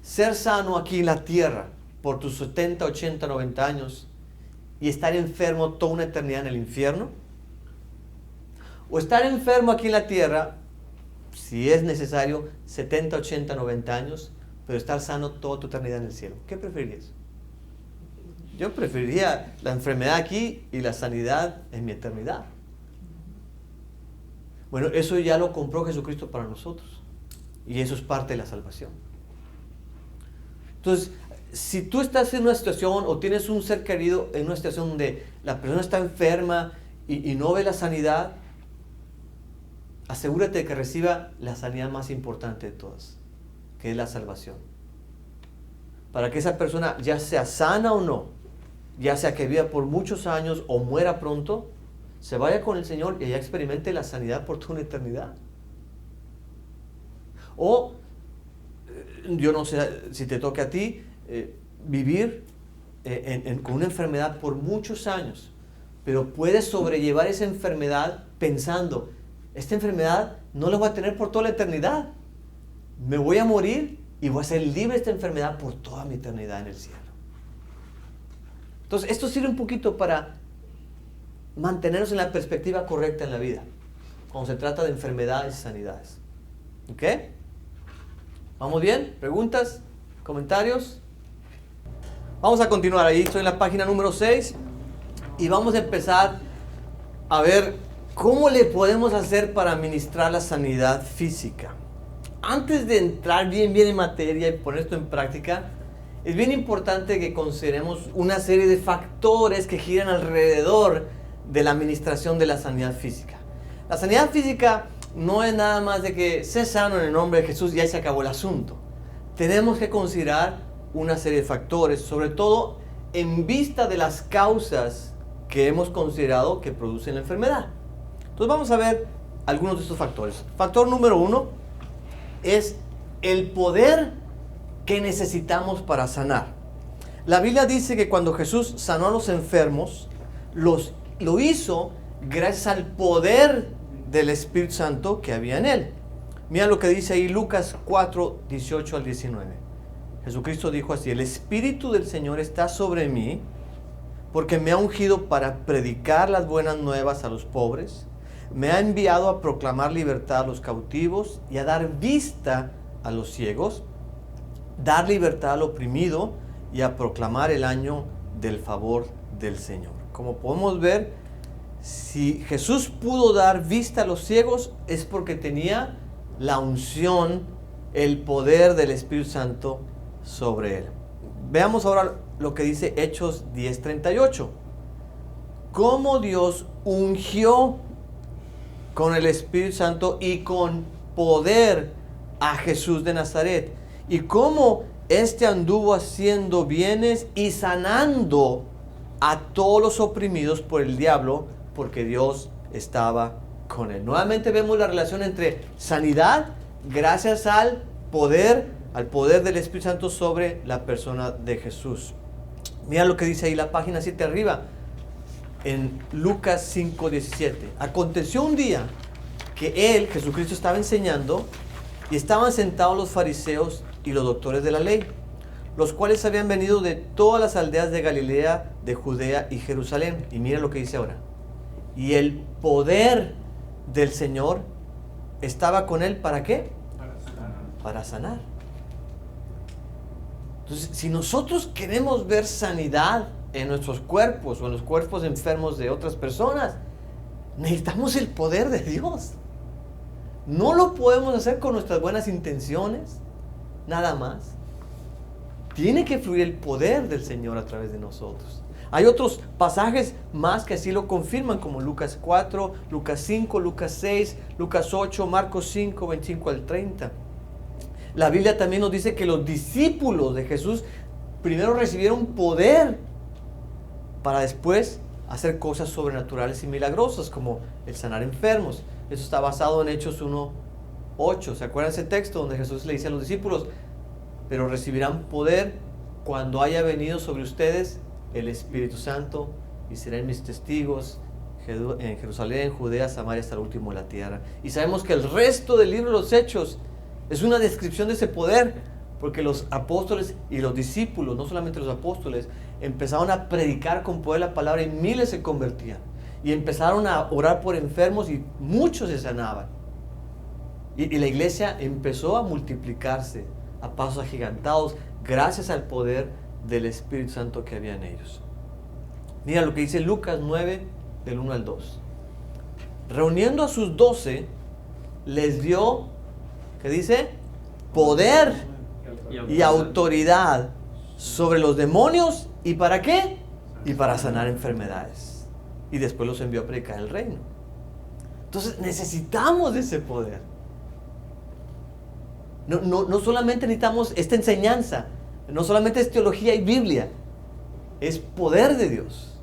¿Ser sano aquí en la tierra por tus 70, 80, 90 años y estar enfermo toda una eternidad en el infierno? ¿O estar enfermo aquí en la tierra, si es necesario, 70, 80, 90 años, pero estar sano toda tu eternidad en el cielo? ¿Qué preferirías? Yo preferiría la enfermedad aquí y la sanidad en mi eternidad. Bueno, eso ya lo compró Jesucristo para nosotros. Y eso es parte de la salvación. Entonces, si tú estás en una situación o tienes un ser querido en una situación donde la persona está enferma y no ve la sanidad, asegúrate de que reciba la sanidad más importante de todas, que es la salvación. Para que esa persona, ya sea sana o no, ya sea que viva por muchos años o muera pronto, se vaya con el Señor y ya experimente la sanidad por toda una eternidad. O, yo no sé si te toca a ti, vivir con una enfermedad por muchos años, pero puedes sobrellevar esa enfermedad pensando, esta enfermedad no la voy a tener por toda la eternidad. Me voy a morir y voy a ser libre de esta enfermedad por toda mi eternidad en el cielo. Entonces, esto sirve un poquito para mantenernos en la perspectiva correcta en la vida, cuando se trata de enfermedades y sanidades. ¿Ok? ¿Vamos bien? ¿Preguntas? ¿Comentarios? Vamos a continuar. Ahí estoy en la página número 6 y vamos a empezar a ver cómo le podemos hacer para administrar la sanidad física. Antes de entrar bien en materia y poner esto en práctica, es bien importante que consideremos una serie de factores que giran alrededor de la administración de la sanidad física. La sanidad física no es nada más de que sé sano en el nombre de Jesús y ahí se acabó el asunto. Tenemos que considerar una serie de factores, sobre todo en vista de las causas que hemos considerado que producen la enfermedad. Entonces vamos a ver algunos de estos factores. Factor número 1 es el poder que necesitamos para sanar. La Biblia dice que cuando Jesús sanó a los enfermos, lo hizo gracias al poder del Espíritu Santo que había en él. Mira lo que dice ahí Lucas 4, 18 al 19. Jesucristo dijo así: el Espíritu del Señor está sobre mí, porque me ha ungido para predicar las buenas nuevas a los pobres. me ha enviado a proclamar libertad a los cautivos y a dar vista a los ciegos, dar libertad al oprimido y a proclamar el año del favor del Señor. Como podemos ver, si Jesús pudo dar vista a los ciegos es porque tenía la unción, el poder del Espíritu Santo sobre él. Veamos ahora lo que dice Hechos 10:38. Cómo Dios ungió con el Espíritu Santo y con poder a Jesús de Nazaret, y cómo éste anduvo haciendo bienes y sanando a todos los oprimidos por el diablo, porque Dios estaba con él. Nuevamente vemos la relación entre sanidad gracias al poder del Espíritu Santo sobre la persona de Jesús. Mira lo que dice ahí la página 7 arriba, en Lucas 5:17. Aconteció un día que él, Jesucristo, estaba enseñando y estaban sentados los fariseos y los doctores de la ley, los cuales habían venido de todas las aldeas de Galilea, de Judea y Jerusalén. Y mira lo que dice ahora. Y el poder del Señor estaba con él, ¿para qué? Para sanar. Entonces, si nosotros queremos ver sanidad en nuestros cuerpos o en los cuerpos enfermos de otras personas, necesitamos el poder de Dios. No lo podemos hacer con nuestras buenas intenciones, nada más. Tiene que fluir el poder del Señor a través de nosotros. Hay otros pasajes más que así lo confirman, como Lucas 4, Lucas 5, Lucas 6, Lucas 8, Marcos 5, 25 al 30. La Biblia también nos dice que los discípulos de Jesús primero recibieron poder para después hacer cosas sobrenaturales y milagrosas, como el sanar enfermos. Eso está basado en Hechos 1:8. ¿Se acuerdan ese texto donde Jesús le dice a los discípulos: pero recibirán poder cuando haya venido sobre ustedes el Espíritu Santo, y serán mis testigos en Jerusalén, Judea, Samaria, hasta el último de la tierra? Y sabemos que el resto del libro de los Hechos es una descripción de ese poder, porque los apóstoles y los discípulos, no solamente los apóstoles, empezaron a predicar con poder la palabra y miles se convertían. Y empezaron a orar por enfermos y muchos se sanaban. Y la iglesia empezó a multiplicarse a pasos agigantados gracias al poder del Espíritu Santo que había en ellos. Mira lo que dice Lucas 9, del 1 al 2. Reuniendo a sus 12, les dio, ¿qué dice? Poder y autoridad sobre los demonios. ¿Y para qué? Y para sanar enfermedades. Y después los envió a predicar el reino. Entonces necesitamos ese poder. No solamente necesitamos esta enseñanza, no solamente es teología y Biblia, es poder de Dios.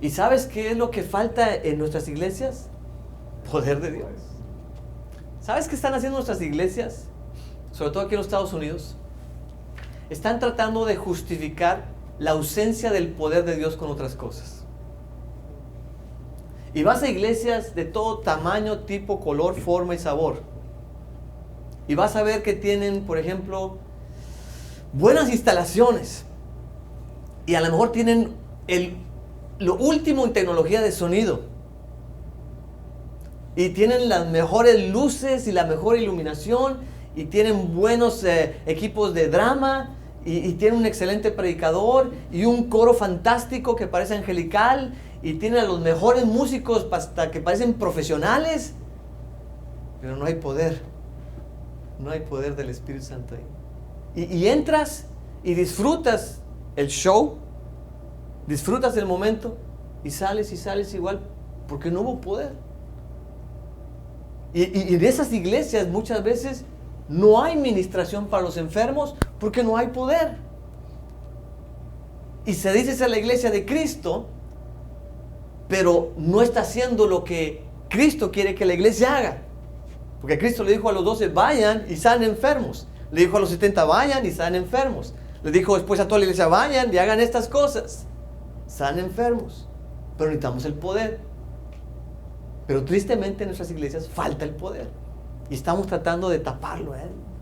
¿Y sabes qué es lo que falta en nuestras iglesias? Poder de Dios. ¿Sabes qué están haciendo nuestras iglesias? Sobre todo aquí en los Estados Unidos. Están tratando de justificar la ausencia del poder de Dios con otras cosas. Y vas a iglesias de todo tamaño, tipo, color, forma y sabor. Y vas a ver que tienen, por ejemplo, buenas instalaciones. Y a lo mejor tienen lo último en tecnología de sonido. Y tienen las mejores luces y la mejor iluminación. Y tienen buenos equipos de drama. Y tienen un excelente predicador. Y un coro fantástico que parece angelical. Y tienen a los mejores músicos hasta que parecen profesionales. Pero no hay poder. No hay poder del Espíritu Santo ahí. Y entras y disfrutas el show, disfrutas el momento y sales igual porque no hubo poder. Y en esas iglesias muchas veces no hay ministración para los enfermos porque no hay poder. Y se dice ser la iglesia de Cristo, pero no está haciendo lo que Cristo quiere que la iglesia haga. Porque Cristo le dijo a los 12, vayan y sanen enfermos. Le dijo a los 70, vayan y sanen enfermos. Le dijo después a toda la iglesia, vayan y hagan estas cosas. Sanen enfermos. Pero necesitamos el poder. Pero tristemente en nuestras iglesias falta el poder. Y estamos tratando de taparlo.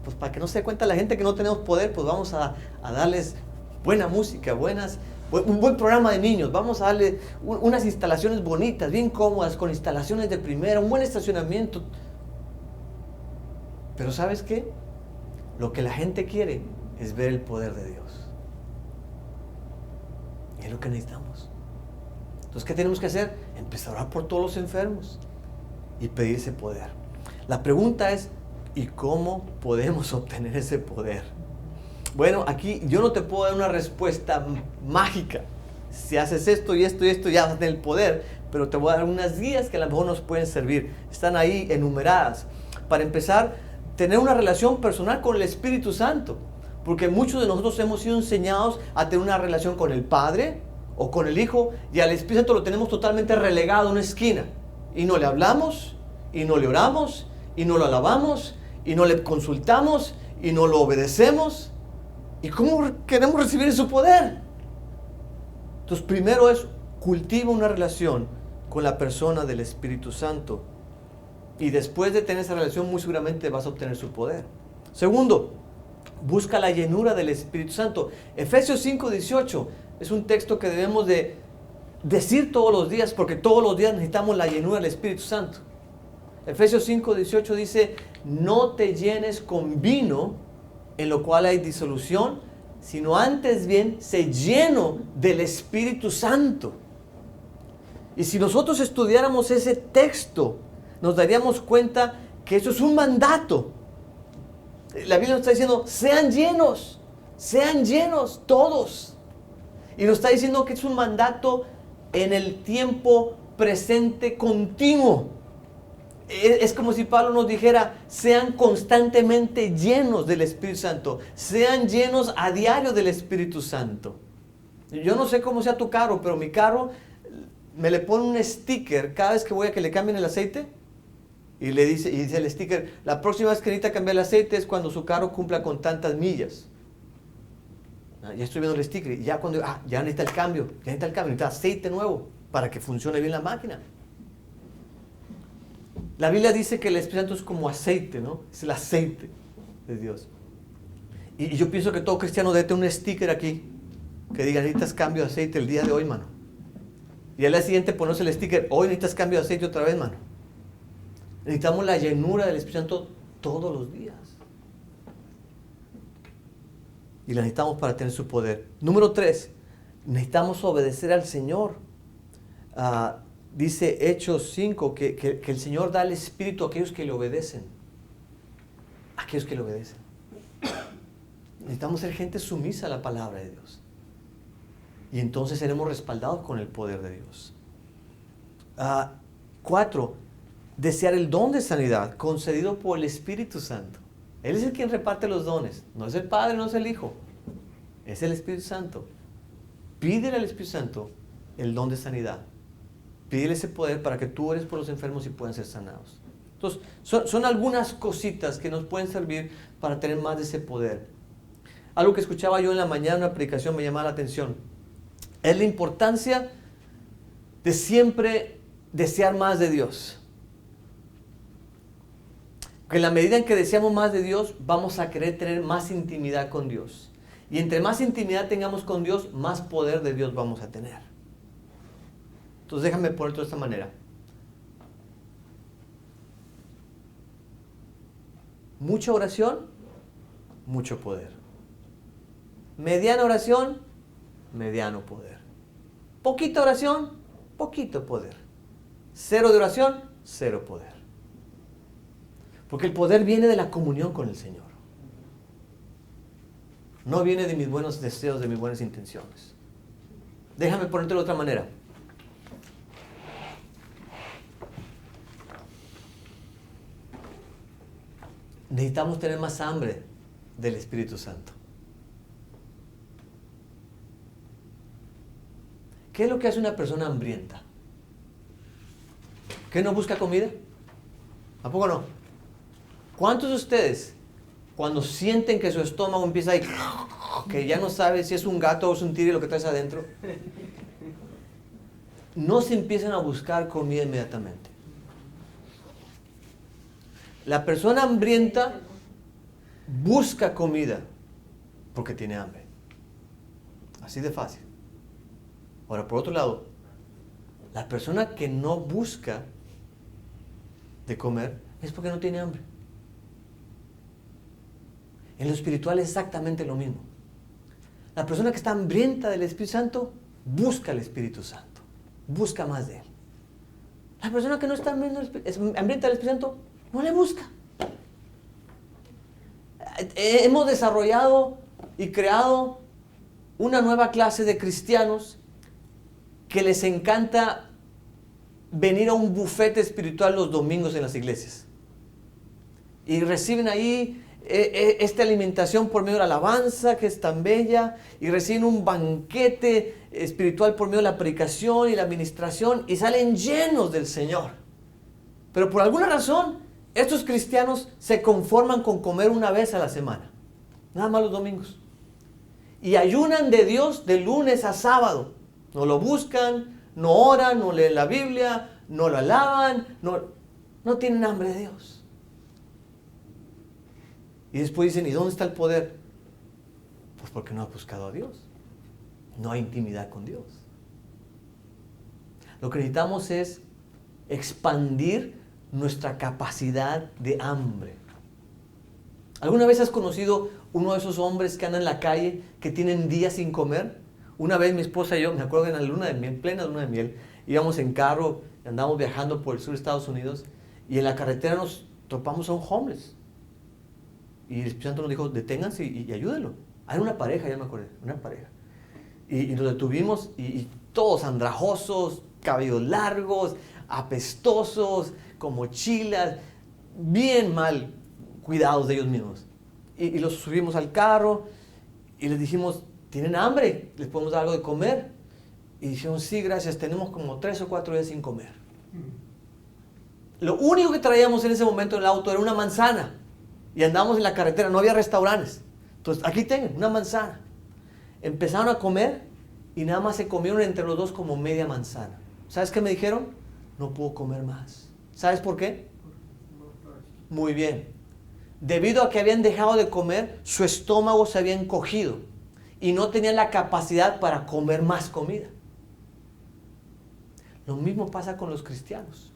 Pues para que no se dé cuenta la gente que no tenemos poder, pues vamos a darles buena música, buenas Un buen programa de niños, vamos a darle unas instalaciones bonitas, bien cómodas, con instalaciones de primera, un buen estacionamiento. Pero ¿sabes qué? Lo que la gente quiere es ver el poder de Dios. Y es lo que necesitamos. Entonces, ¿qué tenemos que hacer? Empezar a orar por todos los enfermos y pedir ese poder. La pregunta es, ¿y cómo podemos obtener ese poder? Bueno, aquí yo no te puedo dar una respuesta mágica. Si haces esto y esto y esto, ya vas a tener el poder. Pero te voy a dar unas guías que a lo mejor nos pueden servir. Están ahí enumeradas. Para empezar, tener una relación personal con el Espíritu Santo. Porque muchos de nosotros hemos sido enseñados a tener una relación con el Padre o con el Hijo. Y al Espíritu Santo lo tenemos totalmente relegado a una esquina. Y no le hablamos, y no le oramos, y no lo alabamos, y no le consultamos, y no lo obedecemos. ¿Y cómo queremos recibir su poder? Entonces, primero es cultiva una relación con la persona del Espíritu Santo. Y después de tener esa relación, muy seguramente vas a obtener su poder. Segundo, busca la llenura del Espíritu Santo. Efesios 5:18 es un texto que debemos de decir todos los días, porque todos los días necesitamos la llenura del Espíritu Santo. Efesios 5:18 dice, no te llenes con vino, en lo cual hay disolución, sino antes bien, sé lleno del Espíritu Santo. Y si nosotros estudiáramos ese texto, nos daríamos cuenta que eso es un mandato. La Biblia nos está diciendo, sean llenos todos. Y nos está diciendo que es un mandato en el tiempo presente continuo. Es como si Pablo nos dijera, sean constantemente llenos del Espíritu Santo, sean llenos a diario del Espíritu Santo. Yo no sé cómo sea tu carro, pero mi carro me le pone un sticker cada vez que voy a que le cambien el aceite. Y dice el sticker, la próxima vez que necesita cambiar el aceite es cuando su carro cumpla con tantas millas. Ya estoy viendo el sticker, y ya cuando, ya necesita el cambio, necesita aceite nuevo para que funcione bien la máquina. La Biblia dice que el Espíritu Santo es como aceite, ¿no? Es el aceite de Dios. Y yo pienso que todo cristiano debe tener un sticker aquí que diga, necesitas cambio de aceite el día de hoy, mano. Y al día siguiente pones el sticker, hoy necesitas cambio de aceite otra vez, mano. Necesitamos la llenura del Espíritu Santo todos los días. Y la necesitamos para tener su poder. Número 3, necesitamos obedecer al Señor. Dice Hechos 5 que el Señor da el Espíritu a aquellos que le obedecen. Aquellos que le obedecen. Necesitamos ser gente sumisa a la palabra de Dios. Y entonces seremos respaldados con el poder de Dios. 4, desear el don de sanidad concedido por el Espíritu Santo. Él es el quien reparte los dones. No es el Padre, no es el Hijo. Es el Espíritu Santo. Pídele al Espíritu Santo el don de sanidad. Pídele ese poder para que tú ores por los enfermos y puedan ser sanados. Entonces, son algunas cositas que nos pueden servir para tener más de ese poder. Algo que escuchaba yo en la mañana en una predicación me llamaba la atención. Es la importancia de siempre desear más de Dios. Que en la medida en que deseamos más de Dios, vamos a querer tener más intimidad con Dios. Y entre más intimidad tengamos con Dios, más poder de Dios vamos a tener. Entonces déjame ponerlo de esta manera. Mucha oración, mucho poder. Mediana oración, mediano poder. Poquita oración, poquito poder. Cero de oración, cero poder. Porque el poder viene de la comunión con el Señor. No viene de mis buenos deseos, de mis buenas intenciones. Déjame ponértelo de otra manera. Necesitamos tener más hambre del Espíritu Santo. ¿Qué es lo que hace una persona hambrienta? ¿Qué no busca comida? ¿A poco no? ¿Cuántos de ustedes, cuando sienten que su estómago empieza a que ya no sabe si es un gato o es un tigre lo que traes adentro, no se empiezan a buscar comida inmediatamente? La persona hambrienta busca comida porque tiene hambre. Así de fácil. Ahora, por otro lado, la persona que no busca de comer es porque no tiene hambre. En lo espiritual es exactamente lo mismo. La persona que está hambrienta del Espíritu Santo busca al Espíritu Santo, busca más de Él. La persona que no está hambrienta del Espíritu Santo no le busca. Hemos desarrollado y creado una nueva clase de cristianos que les encanta venir a un bufete espiritual los domingos en las iglesias. Y reciben ahí esta alimentación por medio de la alabanza, que es tan bella, y reciben un banquete espiritual por medio de la predicación y la administración, y salen llenos del Señor. Pero por alguna razón, estos cristianos se conforman con comer una vez a la semana, nada más los domingos. Y ayunan de Dios de lunes a sábado. No lo buscan, no oran, no leen la Biblia, no lo alaban, no tienen hambre de Dios. Y después dicen, ¿y dónde está el poder? Pues porque no ha buscado a Dios. No hay intimidad con Dios. Lo que necesitamos es expandir nuestra capacidad de hambre. ¿Alguna vez has conocido uno de esos hombres que andan en la calle, que tienen días sin comer? Una vez mi esposa y yo, me acuerdo en la luna de miel, plena luna de miel, íbamos en carro, andábamos viajando por el sur de Estados Unidos, y en la carretera nos topamos a un homeless. Y el Espíritu Santo nos dijo, deténganse y ayúdenlo. Hay una pareja, ya me acordé, una pareja. Y nos detuvimos y todos andrajosos, cabellos largos, apestosos, con mochilas, bien mal cuidados de ellos mismos. Y los subimos al carro y les dijimos, ¿tienen hambre? ¿Les podemos dar algo de comer? Y dijeron, sí, gracias, tenemos como 3 o 4 días sin comer. Lo único que traíamos en ese momento en el auto era una manzana. Y andábamos en la carretera, no había restaurantes. Entonces, aquí tienen una manzana. Empezaron a comer y nada más se comieron entre los dos como media manzana. ¿Sabes qué me dijeron? No puedo comer más. ¿Sabes por qué? Muy bien. Debido a que habían dejado de comer, su estómago se había encogido y no tenían la capacidad para comer más comida. Lo mismo pasa con los cristianos.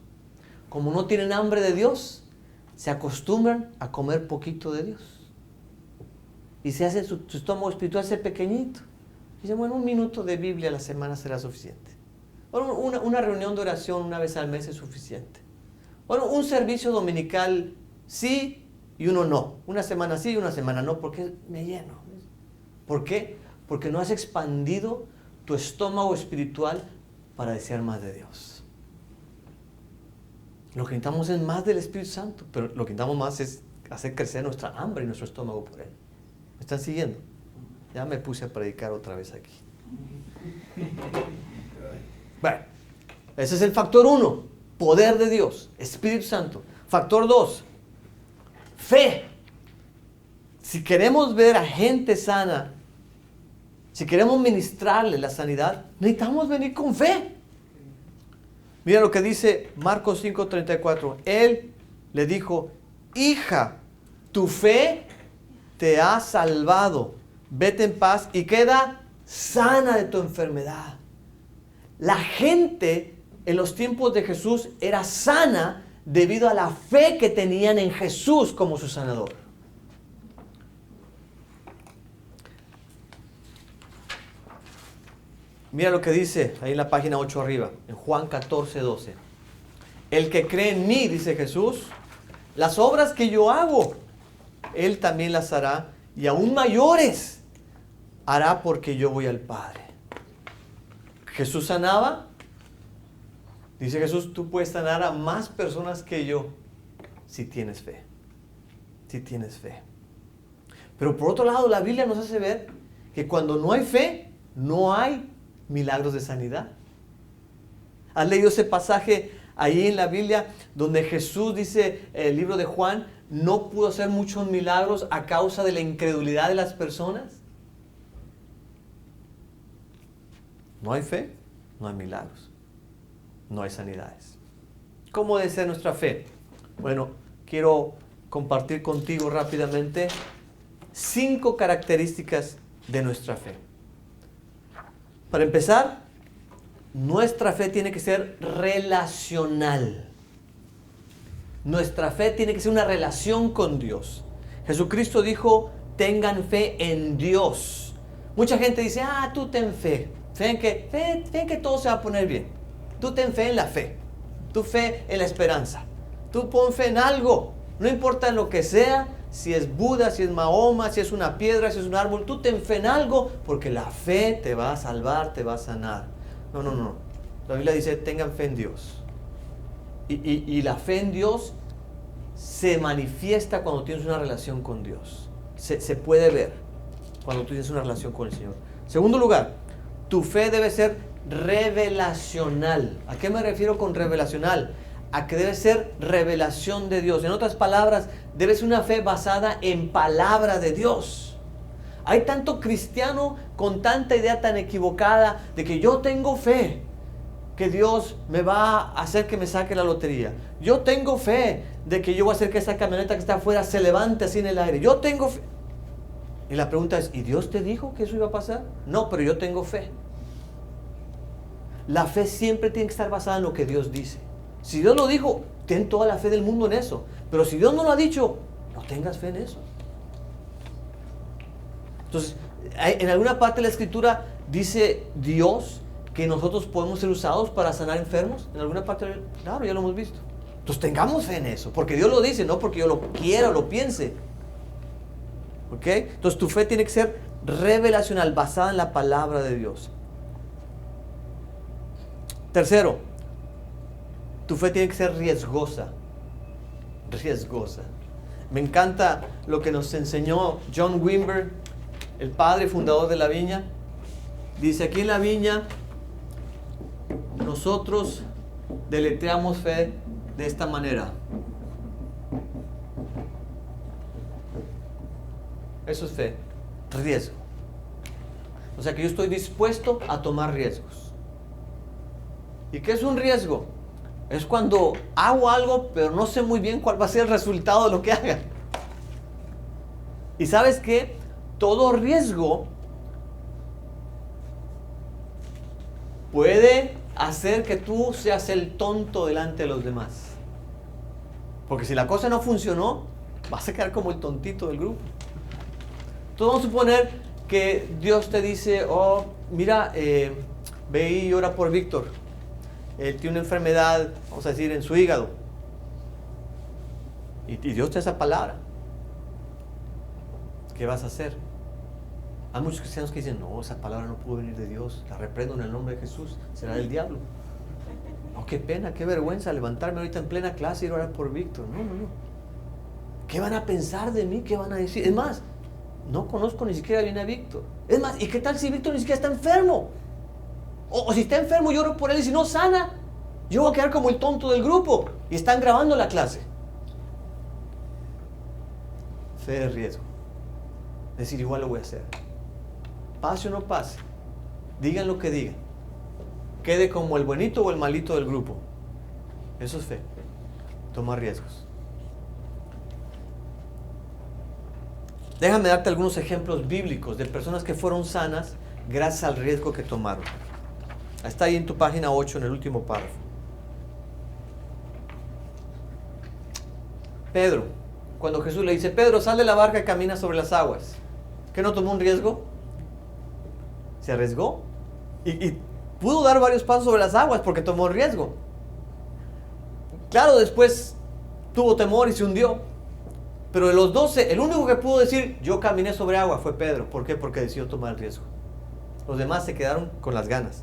Como no tienen hambre de Dios, se acostumbran a comer poquito de Dios. Y se hace su estómago espiritual ser pequeñito. Dicen, bueno, 1 minuto de Biblia a la semana será suficiente. Bueno, una reunión de oración una vez al mes es suficiente. Bueno, un servicio dominical sí y uno no. Una semana sí y una semana no, porque me lleno. ¿Por qué? Porque no has expandido tu estómago espiritual para desear más de Dios. Lo que necesitamos es más del Espíritu Santo, pero lo que necesitamos más es hacer crecer nuestra hambre y nuestro estómago por Él. ¿Me están siguiendo? Ya me puse a predicar otra vez aquí. Bueno, ese es el factor 1, poder de Dios, Espíritu Santo. Factor 2, fe. Si queremos ver a gente sana, si queremos ministrarle la sanidad, necesitamos venir con fe. Mira lo que dice Marcos 5:34. Él le dijo, hija, tu fe te ha salvado. Vete en paz y queda sana de tu enfermedad. La gente en los tiempos de Jesús era sana debido a la fe que tenían en Jesús como su sanador. Mira lo que dice ahí en la página 8 arriba, en Juan 14:12. El que cree en mí, dice Jesús, las obras que yo hago, Él también las hará, y aún mayores hará, porque yo voy al Padre. Jesús sanaba. Dice Jesús, tú puedes sanar a más personas que yo si tienes fe. Si tienes fe. Pero por otro lado, la Biblia nos hace ver que cuando no hay fe, no hay milagros de sanidad. ¿Has leído ese pasaje ahí en la Biblia donde Jesús dice, el libro de Juan, no pudo hacer muchos milagros a causa de la incredulidad de las personas? No hay fe, no hay milagros, no hay sanidades. ¿Cómo debe ser nuestra fe? Bueno, quiero compartir contigo rápidamente 5 características de nuestra fe. Para empezar, nuestra fe tiene que ser relacional. Nuestra fe tiene que ser una relación con Dios. Jesucristo dijo, tengan fe en Dios. Mucha gente dice, tú ten fe. Fe en que todo se va a poner bien. Tú ten fe en la fe. Tu fe en la esperanza. Tú pon fe en algo. No importa en lo que sea, si es Buda, si es Mahoma, si es una piedra, si es un árbol. Tú ten fe en algo porque la fe te va a salvar, te va a sanar. No. La Biblia dice, tengan fe en Dios. Y la fe en Dios se manifiesta cuando tienes una relación con Dios. Se puede ver cuando tú tienes una relación con el Señor. Segundo lugar, tu fe debe ser revelacional. ¿A qué me refiero con revelacional? A que debe ser revelación de Dios. En otras palabras, debe ser una fe basada en palabra de Dios. Hay tanto cristiano con tanta idea tan equivocada de que yo tengo fe que Dios me va a hacer que me saque la lotería. Yo tengo fe de que yo voy a hacer que esa camioneta que está afuera se levante así en el aire. Yo tengo fe. Y la pregunta es, ¿y Dios te dijo que eso iba a pasar? No, pero yo tengo fe. La fe siempre tiene que estar basada en lo que Dios dice. Si Dios lo dijo, ten toda la fe del mundo en eso. Pero si Dios no lo ha dicho, no tengas fe en eso. Entonces, en alguna parte de la Escritura dice Dios que nosotros podemos ser usados para sanar enfermos. En alguna parte, claro, ya lo hemos visto. Entonces tengamos fe en eso, porque Dios lo dice, no porque yo lo quiera o lo piense. ¿Ok? Entonces tu fe tiene que ser revelacional, basada en la palabra de Dios. Tercero, tu fe tiene que ser riesgosa. Riesgosa. Me encanta lo que nos enseñó John Wimber, el padre fundador de la viña. Dice, aquí en la viña nosotros deletreamos fe de esta manera. Eso es fe, riesgo. O sea que yo estoy dispuesto a tomar riesgos. ¿Y qué es un riesgo? Es cuando hago algo pero no sé muy bien cuál va a ser el resultado de lo que haga. ¿Y sabes qué? Todo riesgo puede hacer que tú seas el tonto delante de los demás. Porque si la cosa no funcionó, vas a quedar como el tontito del grupo. Entonces vamos a suponer que Dios te dice, mira, ve y ora por Víctor. Él tiene una enfermedad, vamos a decir, en su hígado. Y Dios te da esa palabra. ¿Qué vas a hacer? Hay muchos cristianos que dicen, no, esa palabra no pudo venir de Dios. La reprendo en el nombre de Jesús. Será del diablo. Oh, qué pena, qué vergüenza levantarme ahorita en plena clase y ir a orar por Víctor. No. ¿Qué van a pensar de mí? ¿Qué van a decir? Es más, no conozco ni siquiera bien a Víctor. Es más, ¿y qué tal si Víctor ni siquiera está enfermo? O si está enfermo, yo oro por él y si no sana, yo voy a quedar como el tonto del grupo. Y están grabando la clase. Fe de riesgo. Es decir, igual lo voy a hacer. Pase o no pase. Digan lo que digan. Quede como el buenito o el malito del grupo. Eso es fe. Toma riesgos. Déjame darte algunos ejemplos bíblicos de personas que fueron sanas gracias al riesgo que tomaron. Está ahí en tu página 8, en el último párrafo. Pedro, cuando Jesús le dice, Pedro, sal de la barca y camina sobre las aguas. ¿Qué no tomó un riesgo? Se arriesgó y pudo dar varios pasos sobre las aguas porque tomó riesgo. Claro, después tuvo temor y se hundió. Pero de los 12, el único que pudo decir, yo caminé sobre agua, fue Pedro. ¿Por qué? Porque decidió tomar el riesgo. Los demás se quedaron con las ganas.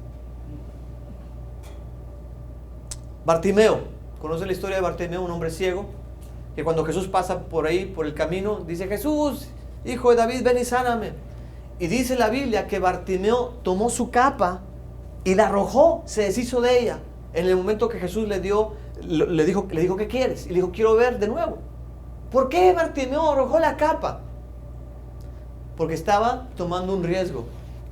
Bartimeo, ¿conoce la historia de Bartimeo? Un hombre ciego, que cuando Jesús pasa por ahí, por el camino, dice, Jesús, hijo de David, ven y sáname. Y dice la Biblia que Bartimeo tomó su capa y la arrojó, se deshizo de ella. En el momento que Jesús le dijo, ¿qué quieres? Y le dijo, quiero ver de nuevo. ¿Por qué Bartimeo arrojó la capa? Porque estaba tomando un riesgo.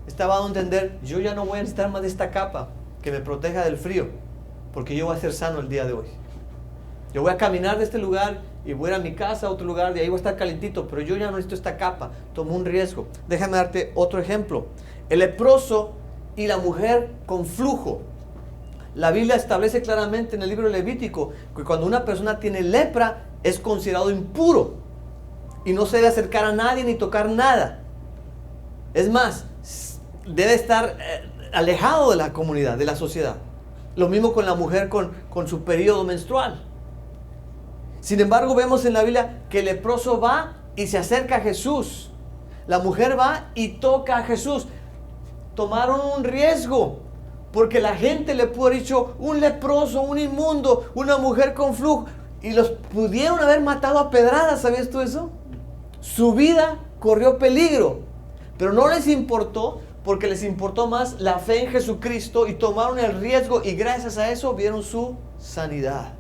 Estaba dando a entender, yo ya no voy a necesitar más de esta capa que me proteja del frío, porque yo voy a ser sano el día de hoy. Yo voy a caminar de este lugar y voy a ir a mi casa, a otro lugar, de ahí voy a estar calentito, pero yo ya no necesito esta capa. Tomó un riesgo. Déjame darte otro ejemplo. El leproso y la mujer con flujo. La Biblia establece claramente en el libro de Levítico que cuando una persona tiene lepra es considerado impuro y no se debe acercar a nadie ni tocar nada. Es más, debe estar alejado de la comunidad, de la sociedad. Lo mismo con la mujer con su periodo menstrual. Sin embargo, vemos en la Biblia que el leproso va y se acerca a Jesús. La mujer va y toca a Jesús. Tomaron un riesgo, porque la gente le pudo haber dicho un leproso, un inmundo, una mujer con flujo, y los pudieron haber matado a pedradas. ¿Sabías tú eso? Su vida corrió peligro, pero no les importó, porque les importó más la fe en Jesucristo y tomaron el riesgo, y gracias a eso vieron su sanidad.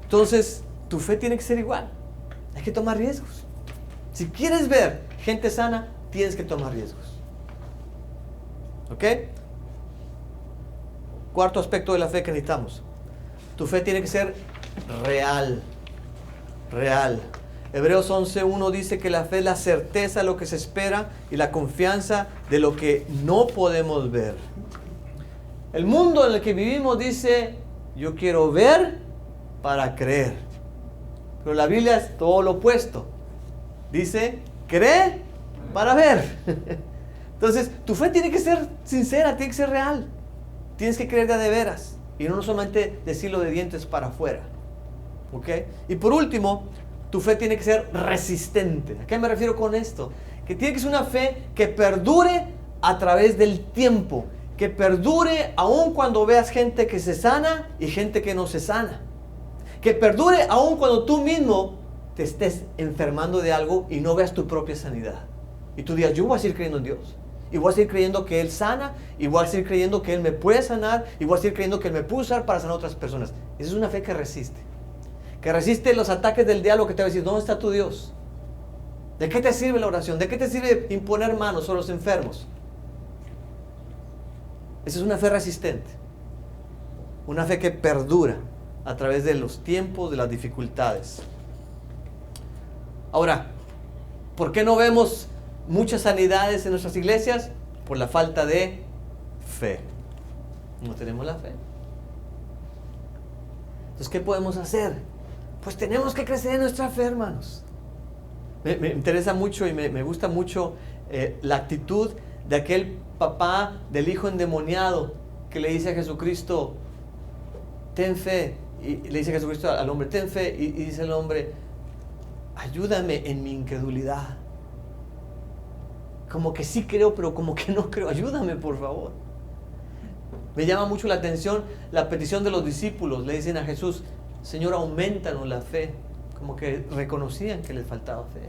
Entonces, tu fe tiene que ser igual. Hay que tomar riesgos. Si quieres ver gente sana, tienes que tomar riesgos. ¿Ok? Cuarto aspecto de la fe que necesitamos. Tu fe tiene que ser real. Real. Hebreos 11:1 dice que la fe es la certeza de lo que se espera y la confianza de lo que no podemos ver. El mundo en el que vivimos dice, yo quiero ver para creer. Pero la Biblia es todo lo opuesto. Dice, cree para ver. Entonces, tu fe tiene que ser sincera, tiene que ser real. Tienes que creer de veras y no solamente decirlo de dientes para afuera. ¿Ok? Y por último, tu fe tiene que ser resistente. ¿A qué me refiero con esto? Que tiene que ser una fe que perdure a través del tiempo. Que perdure aun cuando veas gente que se sana y gente que no se sana. Que perdure aun cuando tú mismo te estés enfermando de algo y no veas tu propia sanidad. Y tú digas, yo voy a seguir creyendo en Dios. Y voy a seguir creyendo que Él sana. Y voy a seguir creyendo que Él me puede sanar. Y voy a seguir creyendo que Él me puede usar para sanar a otras personas. Esa es una fe que resiste. Que resiste los ataques del diablo que te va a decir, ¿dónde está tu Dios? ¿De qué te sirve la oración? ¿De qué te sirve imponer manos sobre los enfermos? Esa es una fe resistente. Una fe que perdura a través de los tiempos, de las dificultades. Ahora, ¿por qué no vemos muchas sanidades en nuestras iglesias? Por la falta de fe. No tenemos la fe. Entonces, ¿qué podemos hacer? Pues tenemos que crecer en nuestra fe, hermanos. Me interesa mucho y me gusta mucho la actitud de aquel papá del hijo endemoniado que le dice a Jesucristo, ten fe. Y le dice a Jesucristo al hombre, ten fe. Y dice el hombre, ayúdame en mi incredulidad. Como que sí creo, pero como que no creo. Ayúdame, por favor. Me llama mucho la atención la petición de los discípulos. Le dicen a Jesús, Señor, aumentanos la fe. Como que reconocían que les faltaba fe.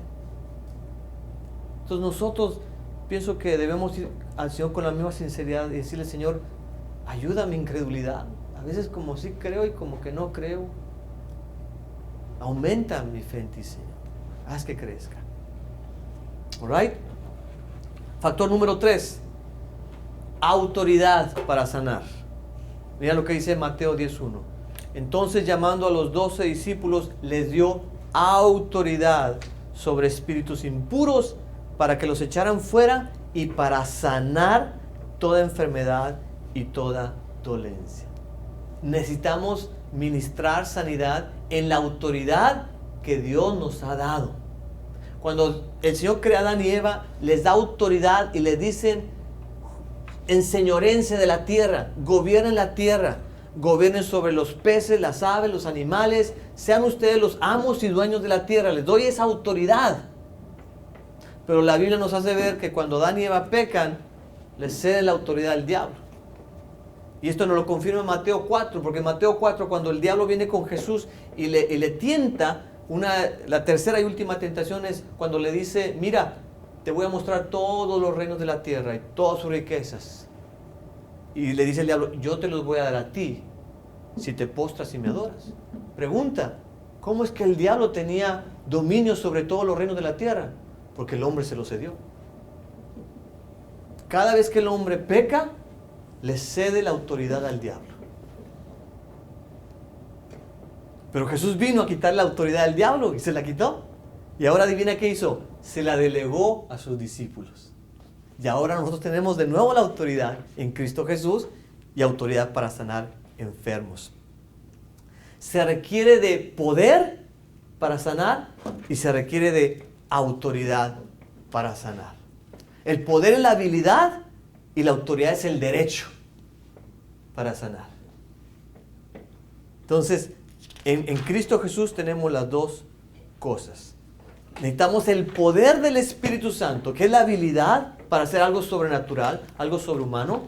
Entonces nosotros pienso que debemos ir al Señor con la misma sinceridad y decirle, Señor, ayúdame en mi incredulidad. A veces como sí creo y como que no creo. Aumenta mi fe en ti, Señor. Haz que crezca. Alright. Factor número 3. Autoridad para sanar. Mira lo que dice Mateo 10:1. Entonces, llamando a los 12 discípulos, les dio autoridad sobre espíritus impuros para que los echaran fuera y para sanar toda enfermedad y toda dolencia. Necesitamos ministrar sanidad en la autoridad que Dios nos ha dado. Cuando el Señor crea a Adán y Eva, les da autoridad y les dicen, enseñorense de la tierra, gobiernen la tierra, gobiernen sobre los peces, las aves, los animales, sean ustedes los amos y dueños de la tierra, les doy esa autoridad. Pero la Biblia nos hace ver que cuando Adán y Eva pecan, les ceden la autoridad al diablo. Y esto nos lo confirma en Mateo 4, porque en Mateo 4, cuando el diablo viene con Jesús y le tienta, la tercera y última tentación es cuando le dice, mira, te voy a mostrar todos los reinos de la tierra y todas sus riquezas. Y le dice el diablo, yo te los voy a dar a ti si te postras y me adoras. Pregunta, ¿cómo es que el diablo tenía dominio sobre todos los reinos de la tierra? Porque el hombre se lo cedió. Cada vez que el hombre peca, le cede la autoridad al diablo. Pero Jesús vino a quitar la autoridad al diablo y se la quitó. Y ahora adivina qué hizo. Se la delegó a sus discípulos. Y ahora nosotros tenemos de nuevo la autoridad en Cristo Jesús y autoridad para sanar enfermos. Se requiere de poder para sanar y se requiere de autoridad para sanar. El poder es la habilidad y la autoridad es el derecho para sanar. Entonces, en Cristo Jesús tenemos las dos cosas. Necesitamos el poder del Espíritu Santo, que es la habilidad para hacer algo sobrenatural, algo sobrehumano.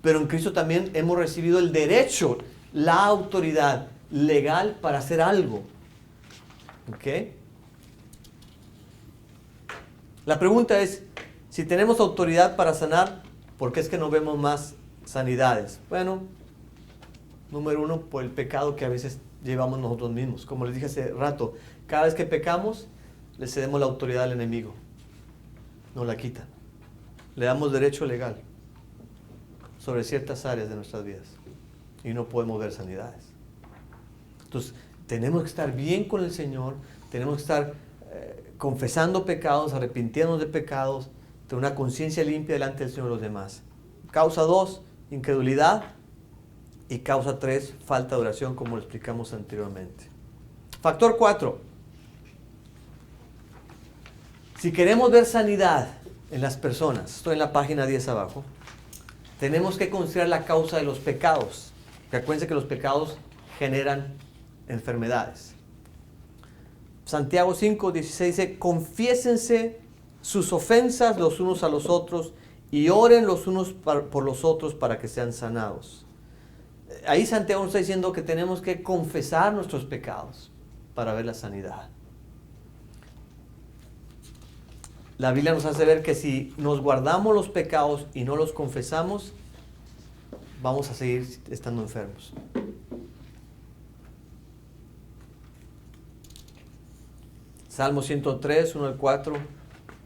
Pero en Cristo también hemos recibido el derecho, la autoridad legal para hacer algo. ¿Ok? La pregunta es, si tenemos autoridad para sanar, ¿por qué es que no vemos más sanidades? Bueno, número uno, por el pecado que a veces llevamos nosotros mismos. Como les dije hace rato, cada vez que pecamos, le cedemos la autoridad al enemigo. Nos la quitan. Le damos derecho legal sobre ciertas áreas de nuestras vidas. Y no podemos ver sanidades. Entonces, tenemos que estar bien con el Señor. Tenemos que estar confesando pecados, arrepintiéndonos de pecados, tener una conciencia limpia delante del Señor y los demás. Causa 2, incredulidad. Y causa 3, falta de oración, como lo explicamos anteriormente. Factor 4. Si queremos ver sanidad en las personas, estoy en la página 10 abajo, tenemos que considerar la causa de los pecados. Recuerden que los pecados generan enfermedades. Santiago 5:16 dice, confiésense sus ofensas los unos a los otros y oren los unos por los otros para que sean sanados. Ahí Santiago nos está diciendo que tenemos que confesar nuestros pecados para ver la sanidad. La Biblia nos hace ver que si nos guardamos los pecados y no los confesamos, vamos a seguir estando enfermos. Salmo 103, 1 al 4,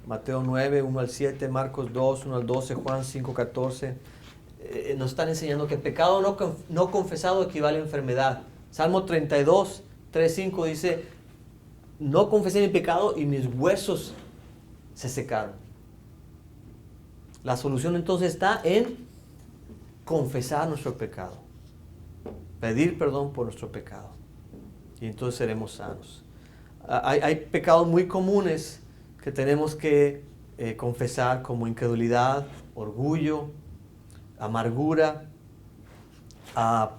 Mateo 9, 1 al 7, Marcos 2, 1 al 12, Juan 5, 14. Nos están enseñando que el pecado no confesado equivale a enfermedad. Salmo 32, 3, 5 dice, no confesé mi pecado y mis huesos se secaron. La solución entonces está en confesar nuestro pecado, pedir perdón por nuestro pecado, y entonces seremos sanos. Hay pecados muy comunes que tenemos que confesar, como incredulidad, orgullo, amargura,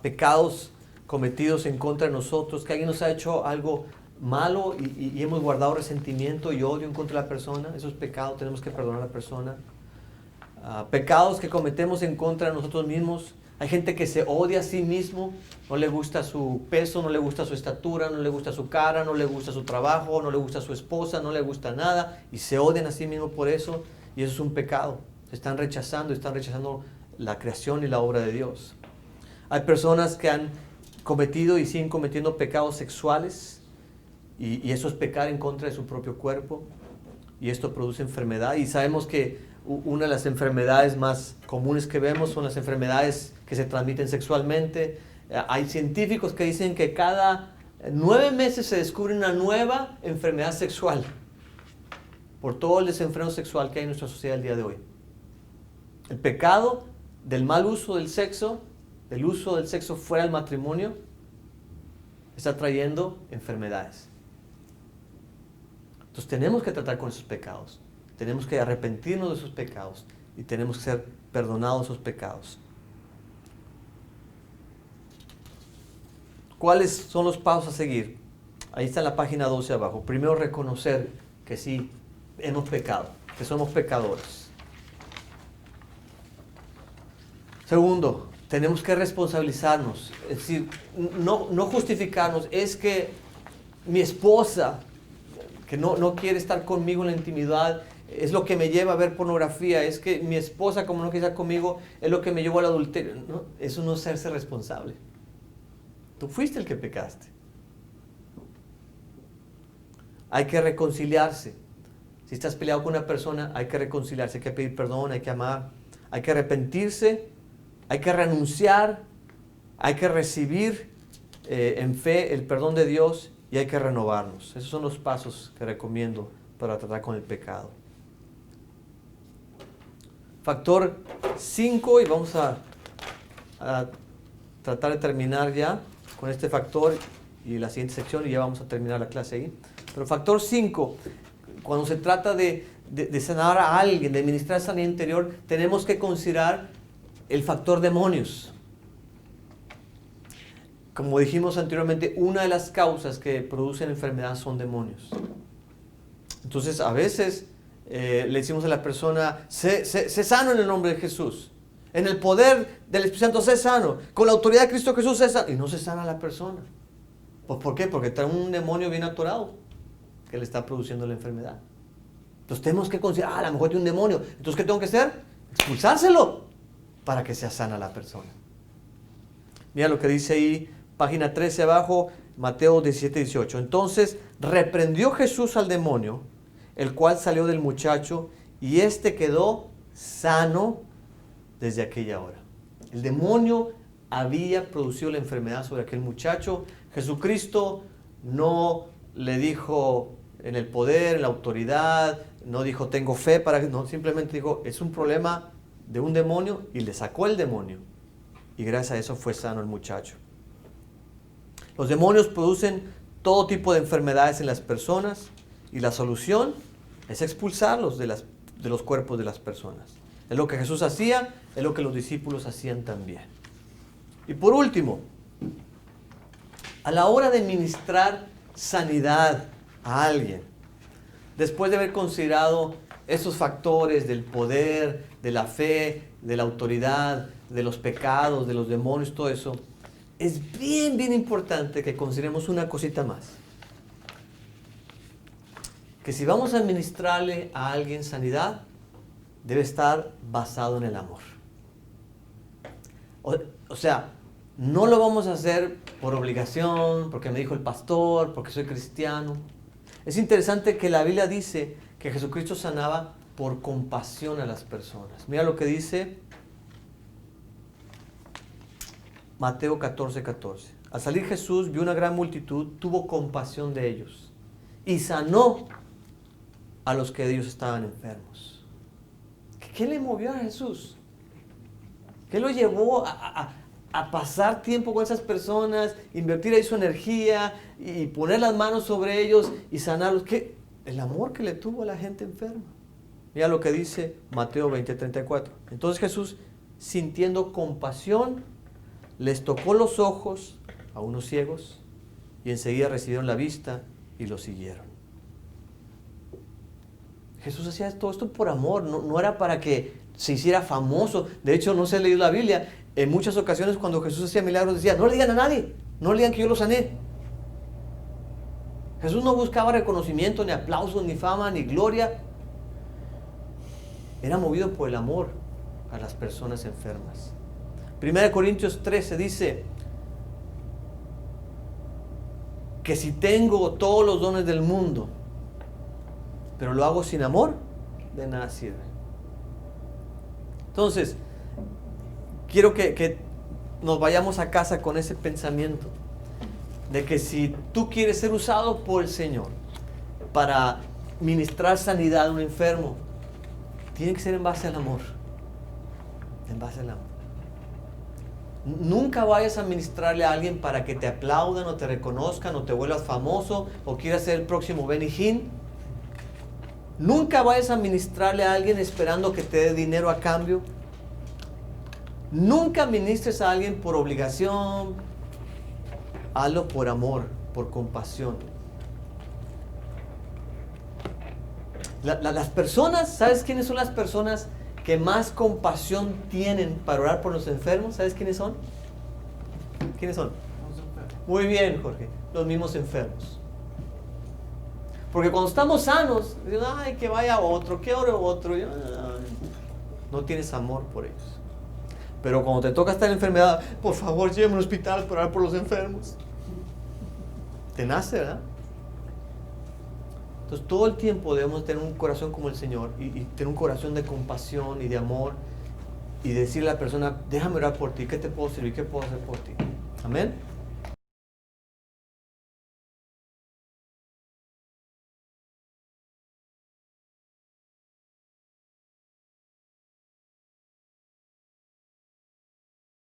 pecados cometidos en contra de nosotros, que alguien nos ha hecho algo malo y hemos guardado resentimiento y odio en contra de la persona. Esos pecados tenemos que perdonar a la persona. Pecados que cometemos en contra de nosotros mismos. Hay gente que se odia a sí mismo, no le gusta su peso, no le gusta su estatura, no le gusta su cara, no le gusta su trabajo, no le gusta su esposa, no le gusta nada y se odian a sí mismo por eso, y eso es un pecado. Están rechazando la creación y la obra de Dios. Hay personas que han cometido y siguen cometiendo pecados sexuales y eso es pecar en contra de su propio cuerpo, y esto produce enfermedad. Y sabemos que una de las enfermedades más comunes que vemos son las enfermedades que se transmiten sexualmente. Hay científicos que dicen que cada 9 meses se descubre una nueva enfermedad sexual por todo el desenfreno sexual que hay en nuestra sociedad el día de hoy. El pecado del mal uso del sexo, del uso del sexo fuera del matrimonio, está trayendo enfermedades. Entonces tenemos que tratar con esos pecados. Tenemos que arrepentirnos de esos pecados y tenemos que ser perdonados de esos pecados. ¿Cuáles son los pasos a seguir? Ahí está en la página 12 abajo. Primero, reconocer que sí hemos pecado, que somos pecadores. Segundo, tenemos que responsabilizarnos, es decir, no justificarnos. Es que mi esposa, que no quiere estar conmigo en la intimidad, es lo que me lleva a ver pornografía. Es que mi esposa, como no quiere estar conmigo, es lo que me llevó al adulterio. No, eso no es hacerse responsable. Tú fuiste el que pecaste. Hay que reconciliarse. Si estás peleado con una persona, hay que reconciliarse, hay que pedir perdón, hay que amar, hay que arrepentirse, hay que renunciar, hay que recibir en fe el perdón de Dios y hay que renovarnos. Esos son los pasos que recomiendo para tratar con el pecado. Factor 5, y vamos a tratar de terminar ya con este factor y la siguiente sección, y ya vamos a terminar la clase ahí. Pero factor 5, cuando se trata de sanar a alguien, de ministrar sanidad interior, tenemos que considerar el factor demonios. Como dijimos anteriormente, una de las causas que producen enfermedad son demonios. Entonces, a veces le decimos a la persona, sé sano en el nombre de Jesús. En el poder del Espíritu Santo, sé sano. Con la autoridad de Cristo Jesús, sé sano. Y no se sana la persona. Pues, ¿por qué? Porque trae un demonio bien atorado que le está produciendo la enfermedad. Entonces tenemos que considerar, a lo mejor tiene un demonio. Entonces, ¿qué tengo que hacer? Expulsárselo para que sea sana la persona. Mira lo que dice ahí, página 13 abajo, Mateo 17-18. Entonces reprendió Jesús al demonio, el cual salió del muchacho, y éste quedó sano desde aquella hora. El demonio había producido la enfermedad sobre aquel muchacho. Jesucristo no le dijo en el poder, en la autoridad, no dijo tengo fe para que, no, simplemente dijo es un problema de un demonio, y le sacó el demonio, y gracias a eso fue sano el muchacho. Los demonios producen todo tipo de enfermedades en las personas, y la solución es expulsarlos de los cuerpos de las personas. Es lo que Jesús hacía, es lo que los discípulos hacían también. Y por último, a la hora de ministrar sanidad a alguien, después de haber considerado esos factores del poder, de la fe, de la autoridad, de los pecados, de los demonios, todo eso, es bien importante que consideremos una cosita más. Que si vamos a administrarle a alguien sanidad, debe estar basado en el amor. O sea, no lo vamos a hacer por obligación, porque me dijo el pastor, porque soy cristiano. Es interesante que la Biblia dice que Jesucristo sanaba por compasión a las personas. Mira lo que dice Mateo 14:14. Al salir Jesús vio una gran multitud, tuvo compasión de ellos y sanó a los que de ellos estaban enfermos. ¿Qué le movió a Jesús? ¿Qué lo llevó a pasar tiempo con esas personas, invertir ahí su energía y poner las manos sobre ellos y sanarlos? ¿Qué? El amor que le tuvo a la gente enferma. Mira lo que dice Mateo 20:34. Entonces Jesús, sintiendo compasión, les tocó los ojos a unos ciegos, y enseguida recibieron la vista y lo siguieron. Jesús hacía todo esto por amor, no era para que se hiciera famoso. De hecho, no se ha leído la Biblia. En muchas ocasiones cuando Jesús hacía milagros decía, no le digan a nadie, no le digan que yo lo sané. Jesús no buscaba reconocimiento, ni aplausos, ni fama, ni gloria. Era movido por el amor a las personas enfermas. 1 Corintios 13 dice que si tengo todos los dones del mundo, pero lo hago sin amor, de nada sirve. Entonces, quiero que nos vayamos a casa con ese pensamiento de que si tú quieres ser usado por el Señor para ministrar sanidad a un enfermo, tiene que ser en base al amor. En base al amor. Nunca vayas a ministrarle a alguien para que te aplaudan o te reconozcan o te vuelvas famoso o quieras ser el próximo Benny Hinn. Nunca vayas a ministrarle a alguien esperando que te dé dinero a cambio. Nunca ministres a alguien por obligación. Hazlo por amor, por compasión. Las personas, ¿sabes quiénes son las personas que más compasión tienen para orar por los enfermos? ¿Sabes quiénes son? ¿Quiénes son? Muy bien, Jorge, los mismos enfermos. Porque cuando estamos sanos, ay, que vaya otro, que ore otro. No tienes amor por ellos. Pero cuando te toca estar en enfermedad, por favor, llévame al hospital para orar por los enfermos. Te nace, ¿verdad? Entonces todo el tiempo debemos tener un corazón como el Señor y tener un corazón de compasión y de amor y decirle a la persona, déjame orar por ti, ¿qué te puedo servir? ¿Qué puedo hacer por ti? Amén.